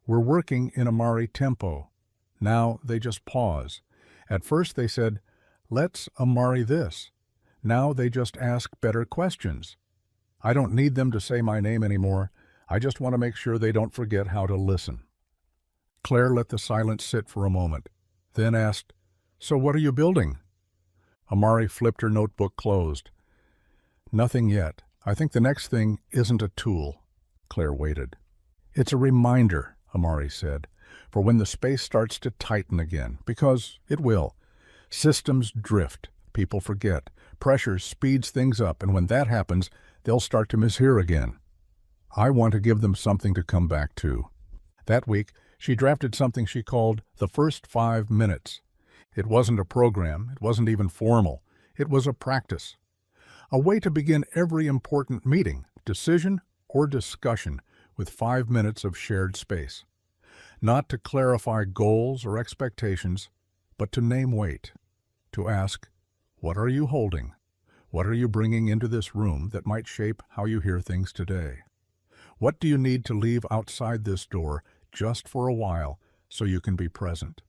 'We're working in Amari tempo.' Now they just pause. At first they said, 'Let's Amari this.' Now they just ask better questions. I don't need them to say my name anymore. I just want to make sure they don't forget how to listen." Claire let the silence sit for a moment, then asked, "So what are you building?" Amari flipped her notebook closed. Nothing yet. I think the next thing isn't a tool. Claire waited. It's a reminder, Amari said, for when the space starts to tighten again, because it will. Systems drift, people forget, pressure speeds things up, and when that happens, they'll start to mishear again. I want to give them something to come back to. That week, she drafted something she called the first 5 minutes. It wasn't a program, it wasn't even formal. It was a practice. A way to begin every important meeting, decision, or discussion with 5 minutes of shared space. Not to clarify goals or expectations, but to name weight. To ask, what are you holding? What are you bringing into this room that might shape how you hear things today? What do you need to leave outside this door just for a while so you can be present?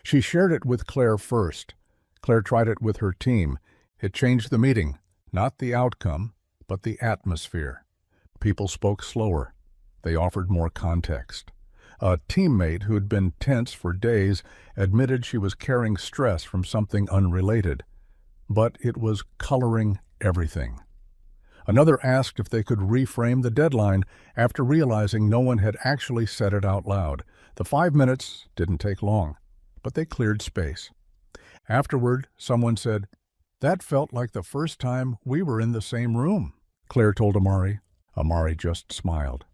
She shared it with Claire first. Claire tried it with her team. It changed the meeting, not the outcome, but the atmosphere. People spoke slower. They offered more context. A teammate who'd been tense for days admitted she was carrying stress from something unrelated, but it was coloring everything. Another asked if they could reframe the deadline after realizing no one had actually said it out loud. The 5 minutes didn't take long, but they cleared space. Afterward, someone said, "That felt like the first time we were in the same room," Claire told Amari. Amari just smiled.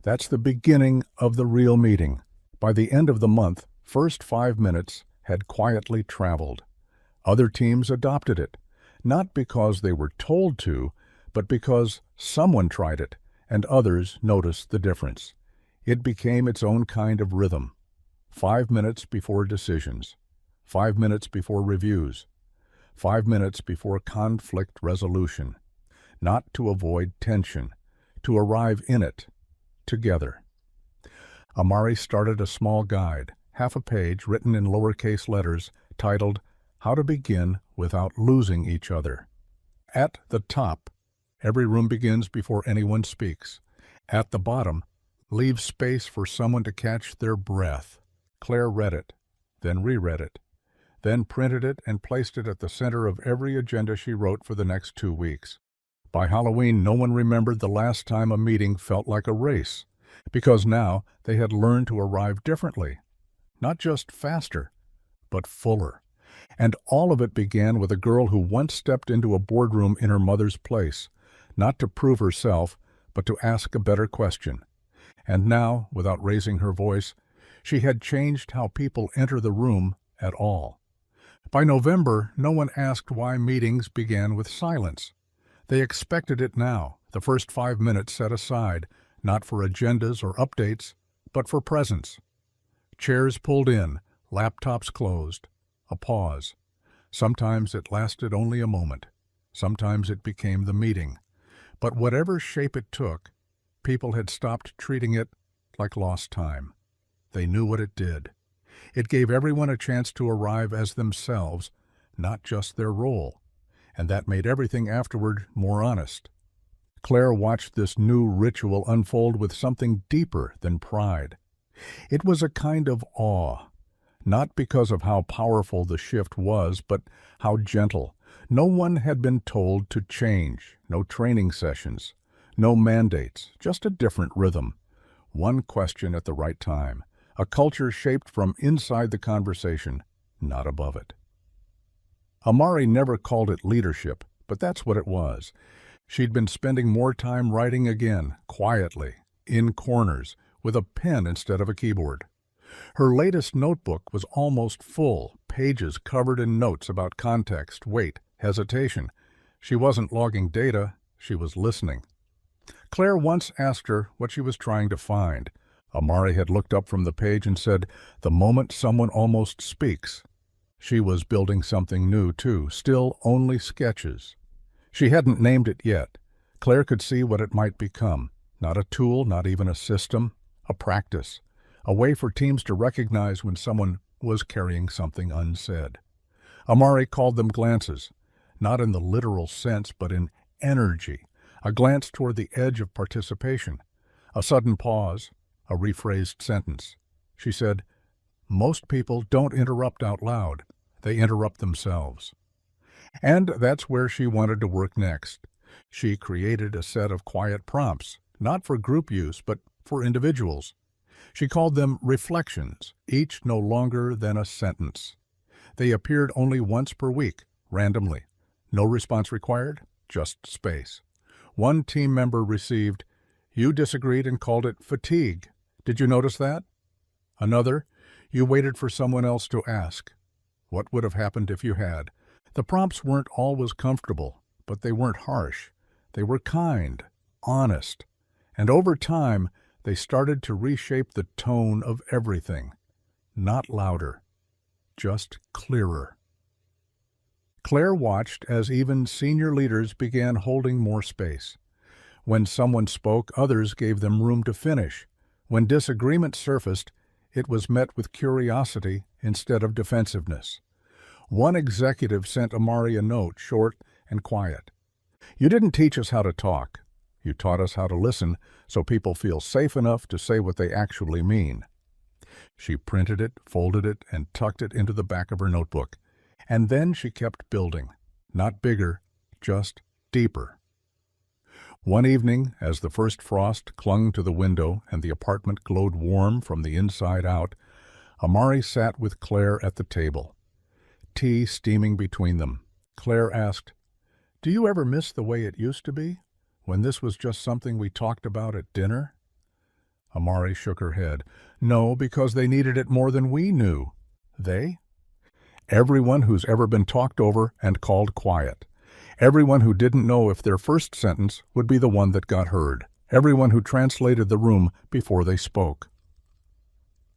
That's the beginning of the real meeting. By the end of the month, first 5 minutes had quietly traveled. Other teams adopted it, not because they were told to, but because someone tried it and others noticed the difference. It became its own kind of rhythm. 5 minutes before decisions, 5 minutes before reviews, 5 minutes before conflict resolution, not to avoid tension, to arrive in it, together. Amari started a small guide, half a page written in lowercase letters, titled How to Begin Without Losing Each Other. At the top, every room begins before anyone speaks. At the bottom, leave space for someone to catch their breath. Claire read it, then reread it, then printed it and placed it at the center of every agenda she wrote for the next 2 weeks. By Halloween, no one remembered the last time a meeting felt like a race, because now they had learned to arrive differently, not just faster, but fuller. And all of it began with a girl who once stepped into a boardroom in her mother's place, not to prove herself, but to ask a better question. And now, without raising her voice, she had changed how people enter the room at all. By November, no one asked why meetings began with silence. They expected it now, the first 5 minutes set aside, not for agendas or updates, but for presence. Chairs pulled in, laptops closed, a pause. Sometimes it lasted only a moment. Sometimes it became the meeting. But whatever shape it took, people had stopped treating it like lost time. They knew what it did. It gave everyone a chance to arrive as themselves, not just their role. And that made everything afterward more honest. Claire watched this new ritual unfold with something deeper than pride. It was a kind of awe, not because of how powerful the shift was, but how gentle. No one had been told to change, no training sessions, no mandates, just a different rhythm. One question at the right time, a culture shaped from inside the conversation, not above it. Amari never called it leadership, but that's what it was. She'd been spending more time writing again, quietly, in corners, with a pen instead of a keyboard. Her latest notebook was almost full, pages covered in notes about context, weight, hesitation. She wasn't logging data, she was listening. Claire once asked her what she was trying to find. Amari had looked up from the page and said, "The moment someone almost speaks." She was building something new, too, still only sketches. She hadn't named it yet. Claire could see what it might become. Not a tool, not even a system, a practice. A way for teams to recognize when someone was carrying something unsaid. Amari called them glances, not in the literal sense, but in energy. A glance toward the edge of participation. A sudden pause, a rephrased sentence. She said, "Most people don't interrupt out loud. They interrupt themselves." And that's where she wanted to work next. She created a set of quiet prompts, not for group use, but for individuals. She called them reflections, each no longer than a sentence. They appeared only once per week, randomly. No response required, just space. One team member received, "You disagreed and called it fatigue. Did you notice that?" Another, "You waited for someone else to ask. What would have happened if you had?" The prompts weren't always comfortable, but they weren't harsh. They were kind, honest. And over time, they started to reshape the tone of everything. Not louder, just clearer. Claire watched as even senior leaders began holding more space. When someone spoke, others gave them room to finish. When disagreement surfaced, it was met with curiosity instead of defensiveness. One executive sent Amari a note, short and quiet. "You didn't teach us how to talk. You taught us how to listen so people feel safe enough to say what they actually mean." She printed it, folded it, and tucked it into the back of her notebook. And then she kept building. Not bigger, just deeper. One evening, as the first frost clung to the window and the apartment glowed warm from the inside out, Amari sat with Claire at the table. Tea steaming between them. Claire asked, "Do you ever miss the way it used to be, when this was just something we talked about at dinner?" Amari shook her head. "No, because they needed it more than we knew." "They?" "Everyone who's ever been talked over and called quiet. Everyone who didn't know if their first sentence would be the one that got heard. Everyone who translated the room before they spoke."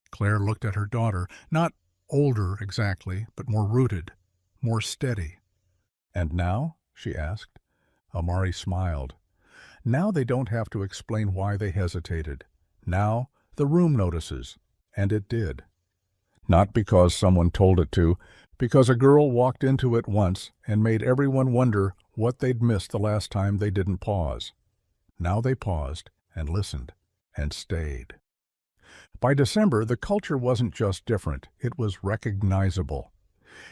Claire looked at her daughter, not older exactly, but more rooted, more steady. "And now?" she asked. Amari smiled. "Now they don't have to explain why they hesitated. Now the room notices." And it did. Not because someone told it to, because a girl walked into it once and made everyone wonder what they'd missed the last time they didn't pause. Now they paused and listened and stayed. By December, the culture wasn't just different, it was recognizable.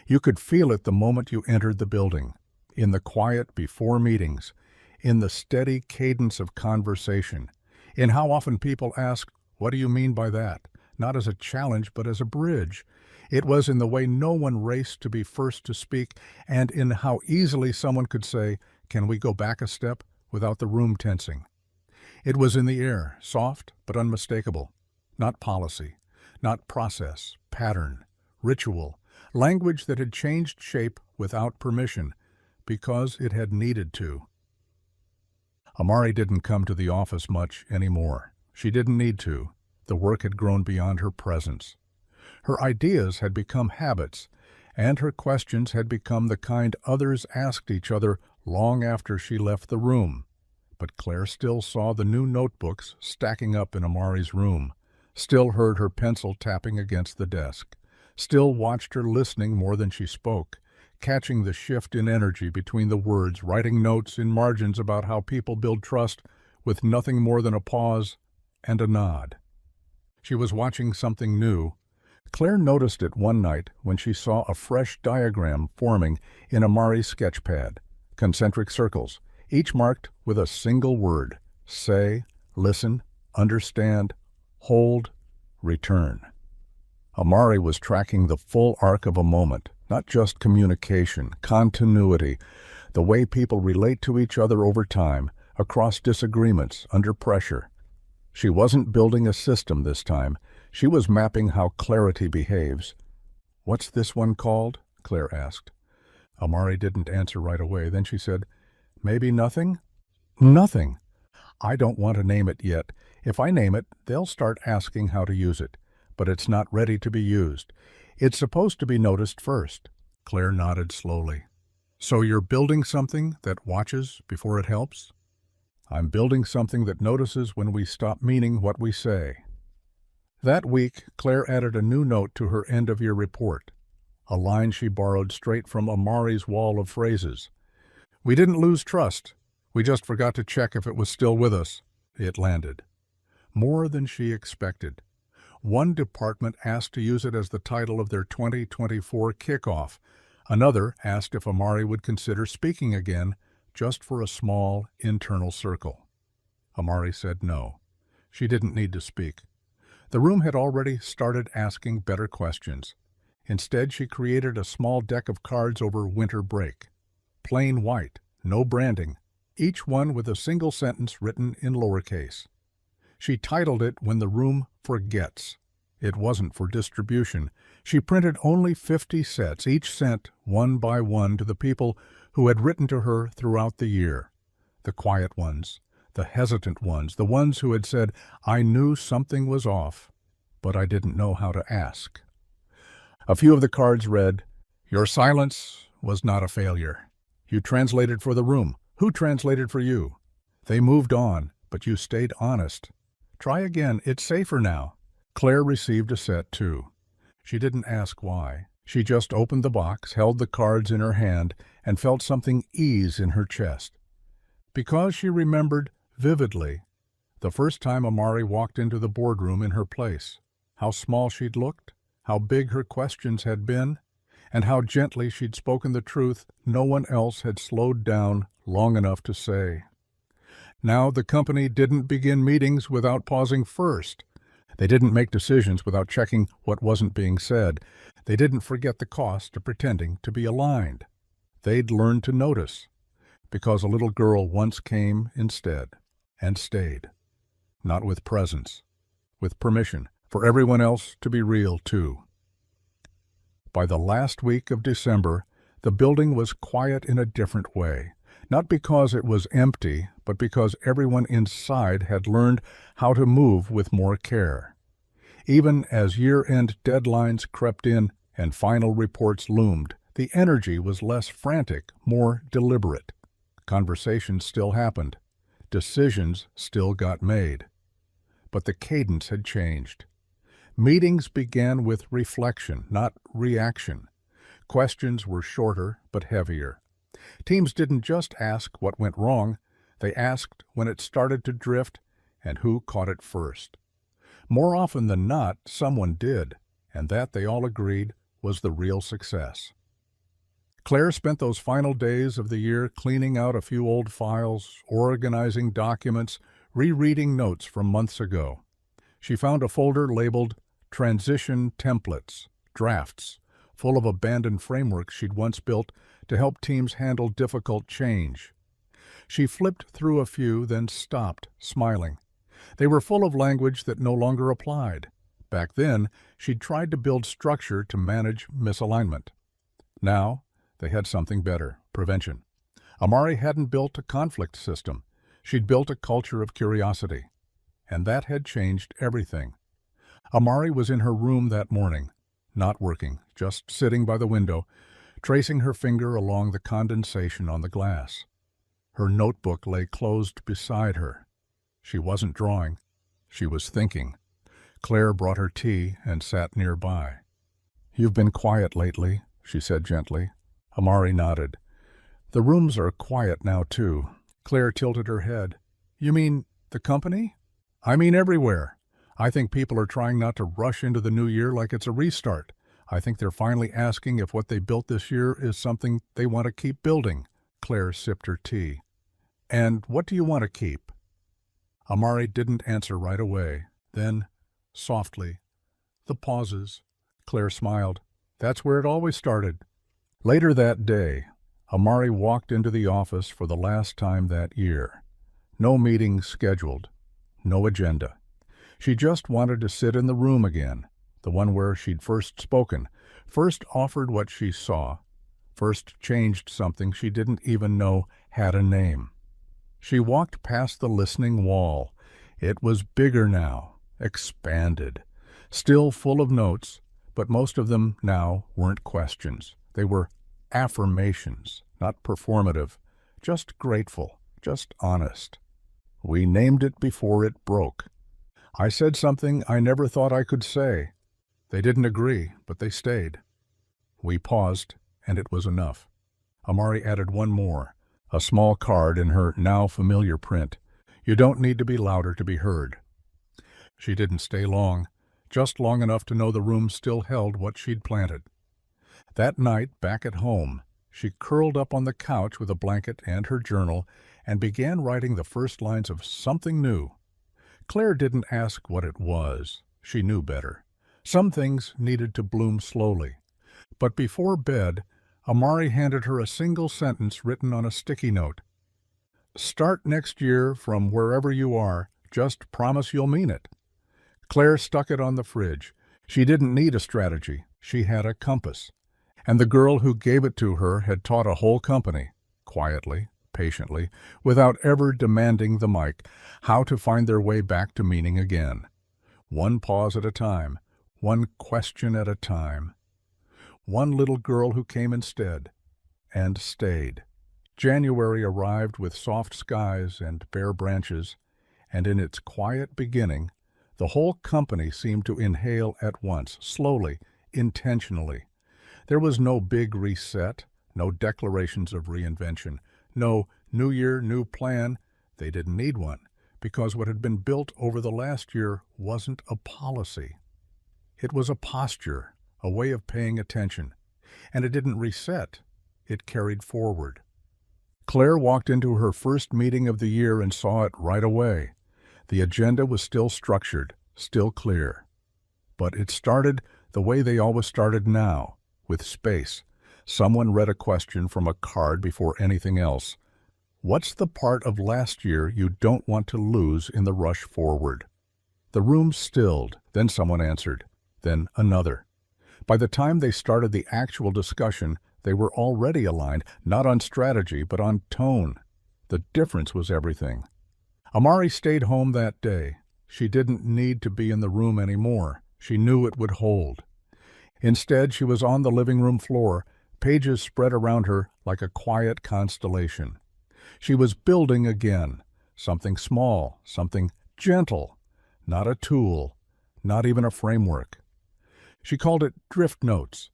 You could feel it the moment you entered the building, in the quiet before meetings, in the steady cadence of conversation, in how often people asked, "What do you mean by that?" Not as a challenge, but as a bridge. It was in the way no one raced to be first to speak, and in how easily someone could say, "Can we go back a step?" without the room tensing. It was in the air, soft but unmistakable. Not policy, not process, pattern, ritual, language that had changed shape without permission, because it had needed to. Amari didn't come to the office much anymore. She didn't need to. The work had grown beyond her presence. Her ideas had become habits, and her questions had become the kind others asked each other long after she left the room. But Claire still saw the new notebooks stacking up in Amari's room, still heard her pencil tapping against the desk, still watched her listening more than she spoke, catching the shift in energy between the words, writing notes in margins about how people build trust with nothing more than a pause and a nod. She was watching something new. Claire noticed it one night when she saw a fresh diagram forming in Amari's sketchpad. Concentric circles, each marked with a single word: say, listen, understand, hold, return. Amari was tracking the full arc of a moment, not just communication, continuity, the way people relate to each other over time, across disagreements, under pressure. She wasn't building a system this time. She was mapping how clarity behaves. "What's this one called?" Claire asked. Amari didn't answer right away. Then she said, "Maybe nothing?" "Nothing. I don't want to name it yet. If I name it, they'll start asking how to use it. But it's not ready to be used. It's supposed to be noticed first." Claire nodded slowly. "So you're building something that watches before it helps?" "I'm building something that notices when we stop meaning what we say." That week, Claire added a new note to her end-of-year report, a line she borrowed straight from Amari's wall of phrases. "We didn't lose trust. We just forgot to check if it was still with us." It landed. More than she expected. One department asked to use it as the title of their 2024 kickoff, Another asked if Amari would consider speaking again, just for a small internal circle. Amari said no. She didn't need to speak. The room had already started asking better questions. Instead, she created a small deck of cards over winter break. Plain white, no branding, each one with a single sentence written in lowercase. She titled it "When the Room Forgets." It wasn't for distribution. She printed only 50 sets, each sent one by one to the people who had written to her throughout the year. The quiet ones, the hesitant ones, the ones who had said, "I knew something was off, but I didn't know how to ask." A few of the cards read, "Your silence was not a failure. You translated for the room. Who translated for you? They moved on, but you stayed honest. Try again. It's safer now." Claire received a set too. She didn't ask why. She just opened the box, held the cards in her hand, and felt something ease in her chest. Because she remembered vividly the first time Amari walked into the boardroom in her place, how small she'd looked, how big her questions had been, and how gently she'd spoken the truth no one else had slowed down long enough to say. Now the company didn't begin meetings without pausing first. They didn't make decisions without checking what wasn't being said. They didn't forget the cost of pretending to be aligned. They'd learned to notice, because a little girl once came instead and stayed, not with presence, with permission for everyone else to be real too. By the last week of December, the building was quiet in a different way. Not because it was empty, but because everyone inside had learned how to move with more care. Even as year-end deadlines crept in and final reports loomed, the energy was less frantic, more deliberate. Conversations still happened. Decisions still got made. But the cadence had changed. Meetings began with reflection, not reaction. Questions were shorter but heavier. Teams didn't just ask what went wrong, they asked when it started to drift and who caught it first. More often than not, someone did, and that, they all agreed, was the real success. Claire spent those final days of the year cleaning out a few old files, organizing documents, rereading notes from months ago. She found a folder labeled Transition Templates, Drafts, full of abandoned frameworks she'd once built to help teams handle difficult change. She flipped through a few, then stopped, smiling. They were full of language that no longer applied. Back then, she'd tried to build structure to manage misalignment. Now, they had something better, prevention. Amari hadn't built a conflict system. She'd built a culture of curiosity. And that had changed everything. Amari was in her room that morning, not working, just sitting by the window, tracing her finger along the condensation on the glass. Her notebook lay closed beside her. She wasn't drawing. She was thinking. Claire brought her tea and sat nearby. "You've been quiet lately," she said gently. Amari nodded. "The rooms are quiet now, too." Claire tilted her head. "You mean the company?" "I mean everywhere. I think people are trying not to rush into the new year like it's a restart. I think they're finally asking if what they built this year is something they want to keep building." Claire sipped her tea. "And what do you want to keep?" Amari didn't answer right away. Then, softly, "The pauses." Claire smiled. "That's where it always started." Later that day, Amari walked into the office for the last time that year. No meetings scheduled. No agenda. She just wanted to sit in the room again, the one where she'd first spoken, first offered what she saw, first changed something she didn't even know had a name. She walked past the listening wall. It was bigger now, expanded, still full of notes, but most of them now weren't questions. They were affirmations, not performative, just grateful, just honest. "We named it before it broke. I said something I never thought I could say. They didn't agree, but they stayed. We paused, and it was enough." Amari added one more, a small card in her now familiar print. "You don't need to be louder to be heard." She didn't stay long, just long enough to know the room still held what she'd planted. That night, back at home, she curled up on the couch with a blanket and her journal and began writing the first lines of something new. Claire didn't ask what it was. She knew better. Some things needed to bloom slowly. But before bed, Amari handed her a single sentence written on a sticky note. "Start next year from wherever you are. Just promise you'll mean it." Claire stuck it on the fridge. She didn't need a strategy. She had a compass. And the girl who gave it to her had taught a whole company, quietly, patiently, without ever demanding the mic, how to find their way back to meaning again. One pause at a time, one question at a time. One little girl who came instead, and stayed. January arrived with soft skies and bare branches, and in its quiet beginning, the whole company seemed to inhale at once, slowly, intentionally. There was no big reset, no declarations of reinvention, no new year, new plan. They didn't need one, because what had been built over the last year wasn't a policy. It was a posture, a way of paying attention. And it didn't reset. It carried forward. Claire walked into her first meeting of the year and saw it right away. The agenda was still structured, still clear. But it started the way they always started now, with space. Someone read a question from a card before anything else. What's the part of last year you don't want to lose in the rush forward? The room stilled, then someone answered, then another. By the time they started the actual discussion, they were already aligned, not on strategy, but on tone. The difference was everything. Amari stayed home that day. She didn't need to be in the room anymore. She knew it would hold. Instead, she was on the living room floor, pages spread around her like a quiet constellation. She was building again, something small, something gentle, not a tool, not even a framework. She called it drift notes.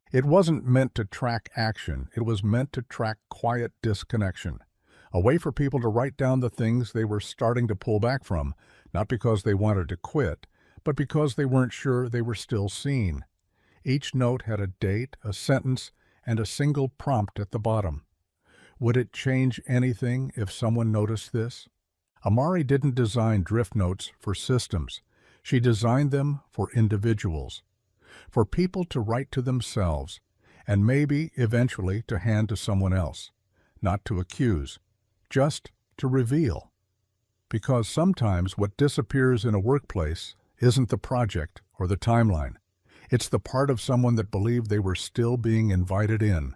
It wasn't meant to track action. It was meant to track quiet disconnection, a way for people to write down the things they were starting to pull back from, not because they wanted to quit, but because they weren't sure they were still seen. Each note had a date, a sentence, and a single prompt at the bottom. Would it change anything if someone noticed this? Amari didn't design drift notes for systems. She designed them for individuals, for people to write to themselves, and maybe eventually to hand to someone else, not to accuse, just to reveal. Because sometimes what disappears in a workplace isn't the project or the timeline. It's the part of someone that believed they were still being invited in.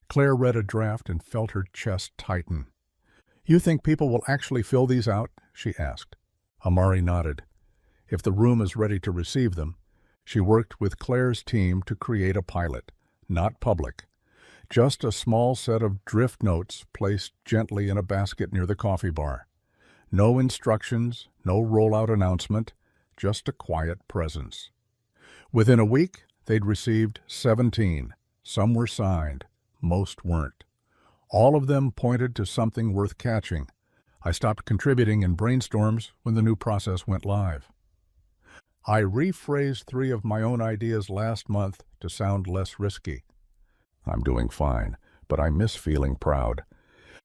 Claire read a draft and felt her chest tighten. "You think people will actually fill these out?" she asked. Amari nodded. "If the room is ready to receive them." She worked with Claire's team to create a pilot, not public. Just a small set of drift notes placed gently in a basket near the coffee bar. No instructions, no rollout announcement, just a quiet presence. Within a week, they'd received 17. Some were signed, most weren't. All of them pointed to something worth catching. I stopped contributing in brainstorms when the new process went live. I rephrased 3 of my own ideas last month to sound less risky. I'm doing fine, but I miss feeling proud.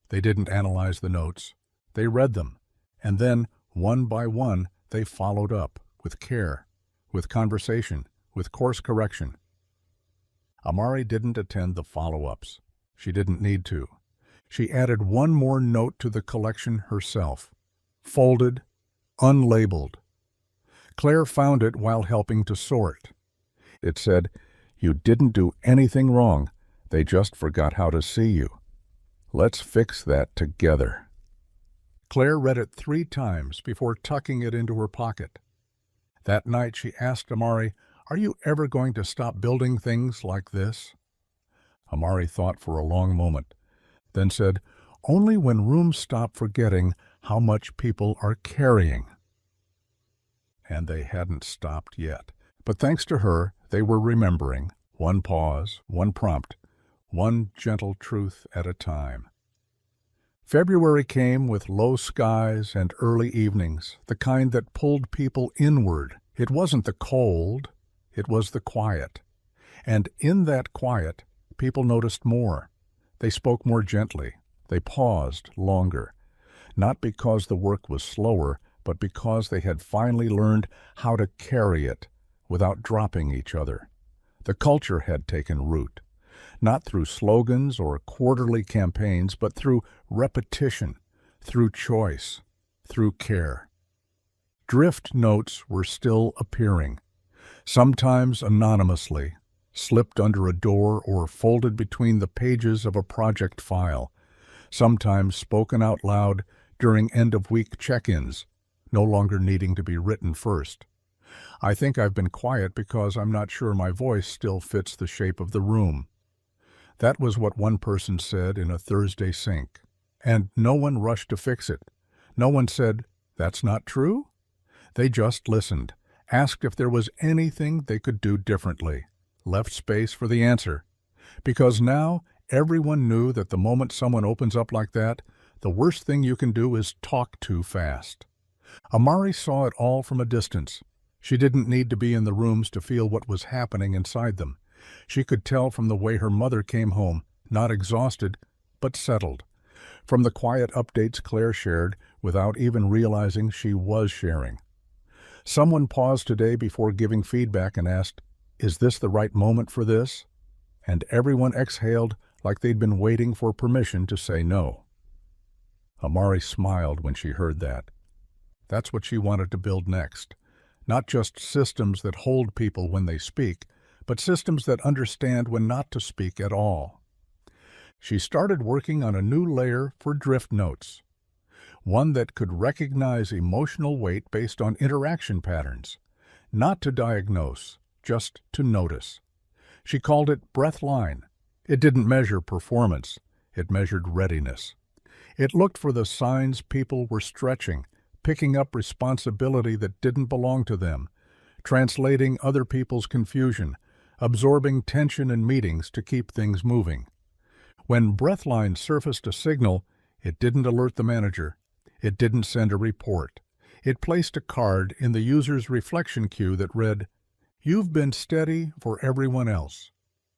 They didn't analyze the notes. They read them, and then, one by one, they followed up, with care, with conversation, with course correction. Amari didn't attend the follow-ups. She didn't need to. She added one more note to the collection herself, folded, unlabeled. Claire found it while helping to sort. It said, "You didn't do anything wrong. They just forgot how to see you. Let's fix that together." Claire read it 3 times before tucking it into her pocket. That night she asked Amari, "Are you ever going to stop building things like this?" Amari thought for a long moment, then said, "Only when rooms stop forgetting how much people are carrying." And they hadn't stopped yet. But thanks to her, they were remembering, one pause, one prompt, one gentle truth at a time. February came with low skies and early evenings, the kind that pulled people inward. It wasn't the cold, it was the quiet. And in that quiet, people noticed more. They spoke more gently. They paused longer. Not because the work was slower, but because they had finally learned how to carry it without dropping each other. The culture had taken root, not through slogans or quarterly campaigns, but through repetition, through choice, through care. Drift notes were still appearing, sometimes anonymously, slipped under a door or folded between the pages of a project file, sometimes spoken out loud during end-of-week check-ins, no longer needing to be written first. I think I've been quiet because I'm not sure my voice still fits the shape of the room. That was what one person said in a Thursday sync, and no one rushed to fix it. No one said, "That's not true?" They just listened, asked if there was anything they could do differently, left space for the answer. Because now everyone knew that the moment someone opens up like that, the worst thing you can do is talk too fast. Amari saw it all from a distance. She didn't need to be in the rooms to feel what was happening inside them. She could tell from the way her mother came home, not exhausted, but settled. From the quiet updates Claire shared without even realizing she was sharing. Someone paused today before giving feedback and asked, "Is this the right moment for this?" And everyone exhaled like they'd been waiting for permission to say no. Amari smiled when she heard that. That's what she wanted to build next. Not just systems that hold people when they speak, but systems that understand when not to speak at all. She started working on a new layer for drift notes, one that could recognize emotional weight based on interaction patterns, not to diagnose, just to notice. She called it breath line. It didn't measure performance, it measured readiness. It looked for the signs people were stretching, picking up responsibility that didn't belong to them, translating other people's confusion, absorbing tension in meetings to keep things moving. When Breathline surfaced a signal, it didn't alert the manager. It didn't send a report. It placed a card in the user's reflection queue that read, "You've been steady for everyone else.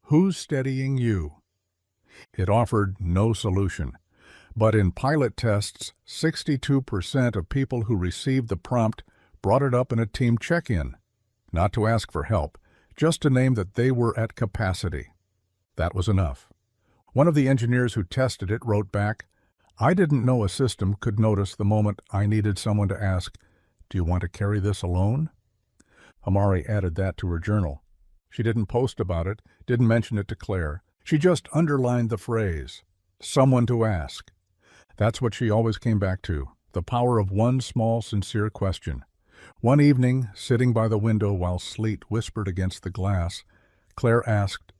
Who's steadying you?" It offered no solution. But in pilot tests, 62% of people who received the prompt brought it up in a team check-in, not to ask for help, just to name that they were at capacity. That was enough. One of the engineers who tested it wrote back, "I didn't know a system could notice the moment I needed someone to ask, 'Do you want to carry this alone?'" Amari added that to her journal. She didn't post about it, didn't mention it to Claire. She just underlined the phrase, "Someone to ask." That's what she always came back to, the power of one small, sincere question. One evening, sitting by the window while sleet whispered against the glass, Claire asked,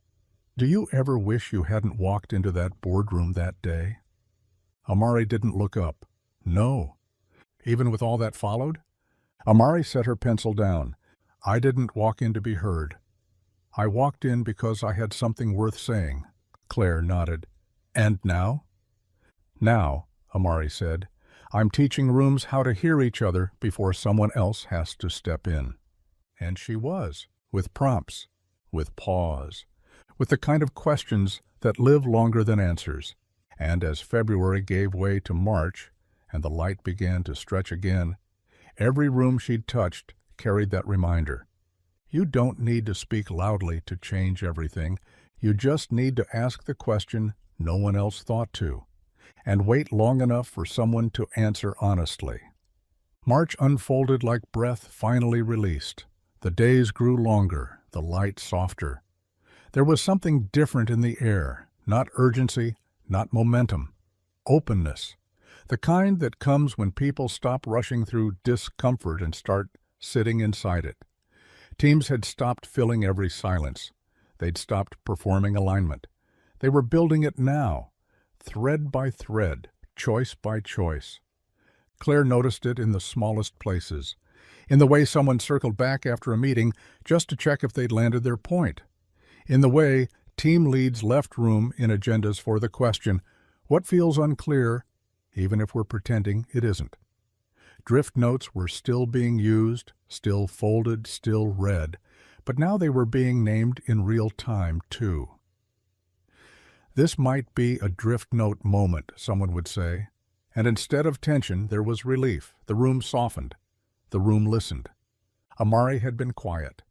"Do you ever wish you hadn't walked into that boardroom that day?" Amari didn't look up. No. Even with all that followed? Amari set her pencil down. "I didn't walk in to be heard. I walked in because I had something worth saying." Claire nodded. "And now?" "Now," Amari said, "I'm teaching rooms how to hear each other before someone else has to step in." And she was, with prompts, with pause, with the kind of questions that live longer than answers. And as February gave way to March, and the light began to stretch again, every room she'd touched carried that reminder. You don't need to speak loudly to change everything. You just need to ask the question no one else thought to, and wait long enough for someone to answer honestly. March unfolded like breath finally released. The days grew longer, the light softer. There was something different in the air, not urgency, not momentum. Openness. The kind that comes when people stop rushing through discomfort and start sitting inside it. Teams had stopped filling every silence. They'd stopped performing alignment. They were building it now, thread by thread, choice by choice. Claire noticed it in the smallest places, in the way someone circled back after a meeting just to check if they'd landed their point, in the way team leads left room in agendas for the question, "What feels unclear?" even if we're pretending it isn't. Drift notes were still being used, still folded, still read, but now they were being named in real time, too. This might be a drift note moment, someone would say, and instead of tension, there was relief. The room softened. The room listened. Amari had been quiet,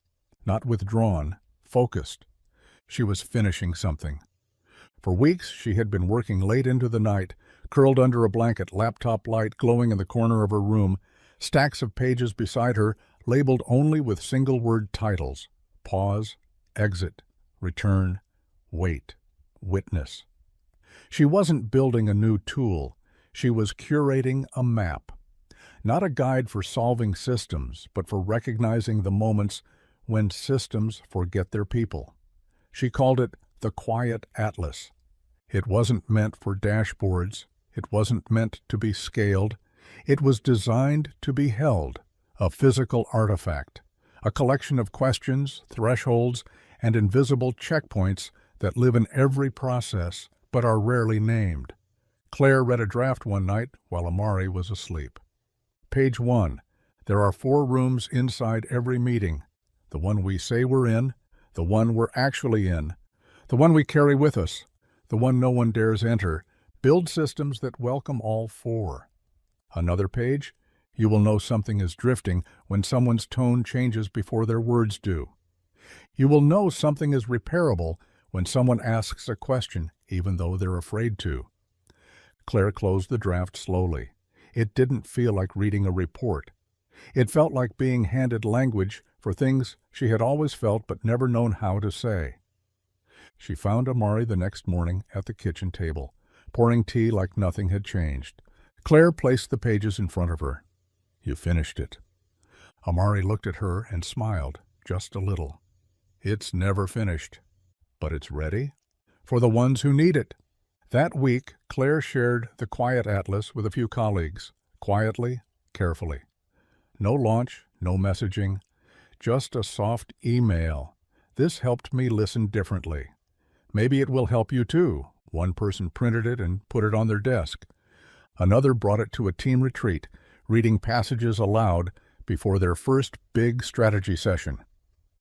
not withdrawn, focused. She was finishing something. For weeks, she had been working late into the night, curled under a blanket, laptop light glowing in the corner of her room, stacks of pages beside her, labeled only with single-word titles: pause, exit, return, wait, witness. She wasn't building a new tool. She was curating a map. Not a guide for solving systems, but for recognizing the moments when systems forget their people. She called it the Quiet Atlas. It wasn't meant for dashboards. It wasn't meant to be scaled. It was designed to be held, a physical artifact, a collection of questions, thresholds, and invisible checkpoints that live in every process but are rarely named. Claire read a draft one night while Amari was asleep. Page 1. There are 4 rooms inside every meeting. The one we say we're in, the one we're actually in, the one we carry with us, the one no one dares enter. Build systems that welcome all 4. Another page. You will know something is drifting when someone's tone changes before their words do. You will know something is repairable when someone asks a question, even though they're afraid to. Claire closed the draft slowly. It didn't feel like reading a report. It felt like being handed language for things she had always felt but never known how to say. She found Amari the next morning at the kitchen table, pouring tea like nothing had changed. Claire placed the pages in front of her. You finished it. Amari looked at her and smiled, just a little. It's never finished, but it's ready for the ones who need it. That week, Claire shared the Quiet Atlas with a few colleagues, quietly, carefully. No launch, no messaging, just a soft email. This helped me listen differently. Maybe it will help you too. One person printed it and put it on their desk. Another brought it to a team retreat, reading passages aloud before their first big strategy session.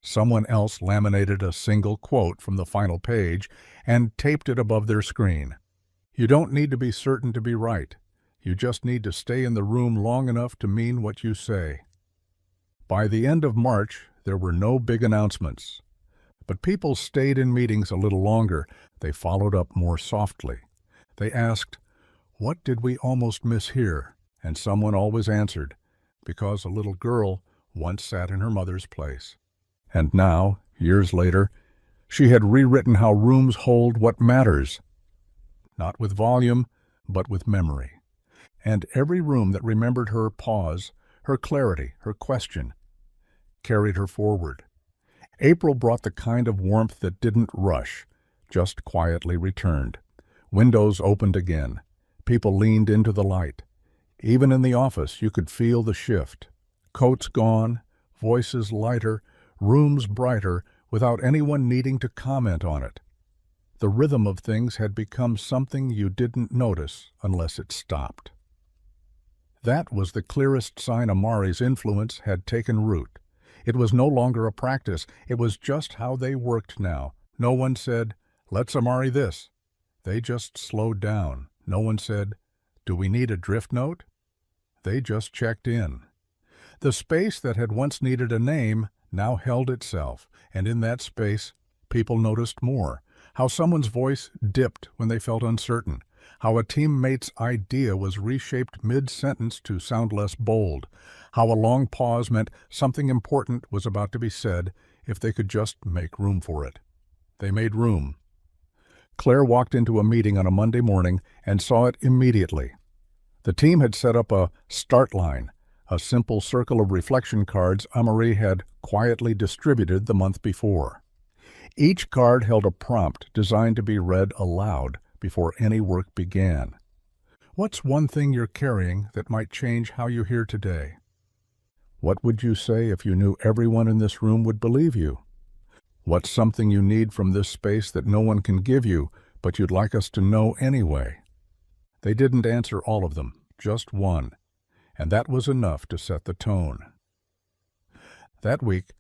Someone else laminated a single quote from the final page and taped it above their screen. You don't need to be certain to be right. You just need to stay in the room long enough to mean what you say. By the end of March, there were no big announcements. But people stayed in meetings a little longer. They followed up more softly. They asked, "What did we almost miss here?" And someone always answered, "Because a little girl once sat in her mother's place." And now, years later, she had rewritten how rooms hold what matters. Not with volume, but with memory. And every room that remembered her pause, her clarity, her question, carried her forward. April brought the kind of warmth that didn't rush, just quietly returned. Windows opened again. People leaned into the light. Even in the office, you could feel the shift. Coats gone, voices lighter, rooms brighter, without anyone needing to comment on it. The rhythm of things had become something you didn't notice unless it stopped. That was the clearest sign Amari's influence had taken root. It was no longer a practice. It was just how they worked now. No one said, "Let's Amari this." They just slowed down. No one said, "Do we need a drift note?" They just checked in. The space that had once needed a name now held itself, and in that space, people noticed more. How someone's voice dipped when they felt uncertain. How a teammate's idea was reshaped mid-sentence to sound less bold. How a long pause meant something important was about to be said if they could just make room for it. They made room. Claire walked into a meeting on a Monday morning and saw it immediately. The team had set up a start line, a simple circle of reflection cards Amari had quietly distributed the month before. Each card held a prompt designed to be read aloud before any work began. What's one thing you're carrying that might change how you hear today? What would you say if you knew everyone in this room would believe you? What's something you need from this space that no one can give you, but you'd like us to know anyway? They didn't answer all of them, just one, and that was enough to set the tone. That week,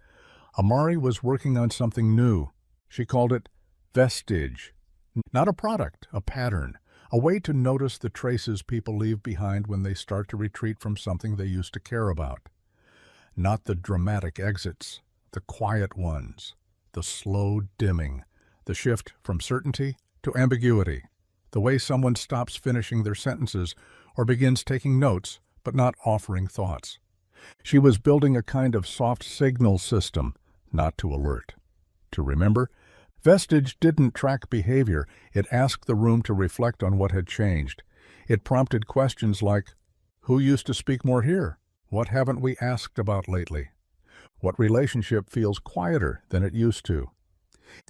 Amari was working on something new. She called it vestige. Not a product, a pattern, a way to notice the traces people leave behind when they start to retreat from something they used to care about. Not the dramatic exits, the quiet ones, the slow dimming, the shift from certainty to ambiguity, the way someone stops finishing their sentences or begins taking notes but not offering thoughts. She was building a kind of soft signal system, not to alert, to remember. Vestige didn't track behavior. It asked the room to reflect on what had changed. It prompted questions like, who used to speak more here? What haven't we asked about lately? What relationship feels quieter than it used to?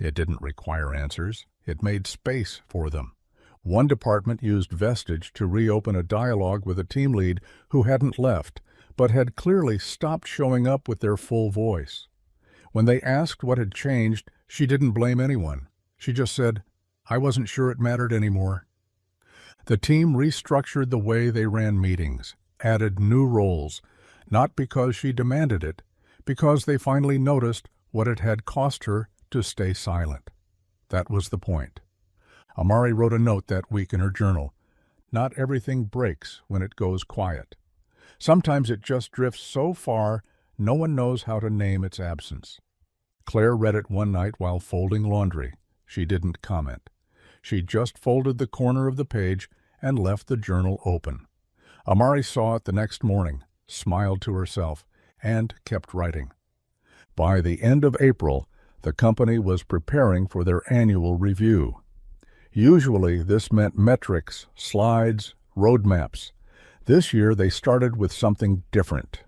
It didn't require answers. It made space for them. One department used Vestige to reopen a dialogue with a team lead who hadn't left, but had clearly stopped showing up with their full voice. When they asked what had changed, she didn't blame anyone. She just said, I wasn't sure it mattered anymore. The team restructured the way they ran meetings, added new roles, not because she demanded it, because they finally noticed what it had cost her to stay silent. That was the point. Amari wrote a note that week in her journal. Not everything breaks when it goes quiet. Sometimes it just drifts so far, no one knows how to name its absence. Claire read it one night while folding laundry. She didn't comment. She just folded the corner of the page and left the journal open. Amari saw it the next morning, smiled to herself, and kept writing. By the end of April, the company was preparing for their annual review. Usually this meant metrics, slides, roadmaps. This year they started with something different.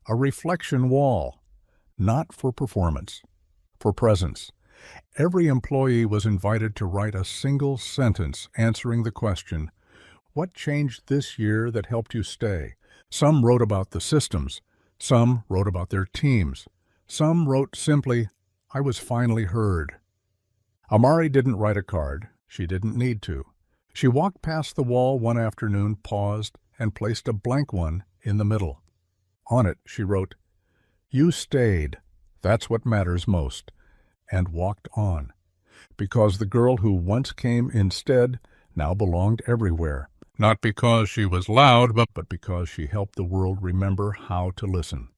A reflection wall, not for performance, for presence. Every employee was invited to write a single sentence answering the question, what changed this year that helped you stay? Some wrote about the systems. Some wrote about their teams. Some wrote simply, I was finally heard. Amari didn't write a card. She didn't need to. She walked past the wall one afternoon, paused, and placed a blank one in the middle. On it, she wrote, you stayed. That's what matters most. And walked on. Because the girl who once came instead now belonged everywhere. Not because she was loud, but because she helped the world remember how to listen.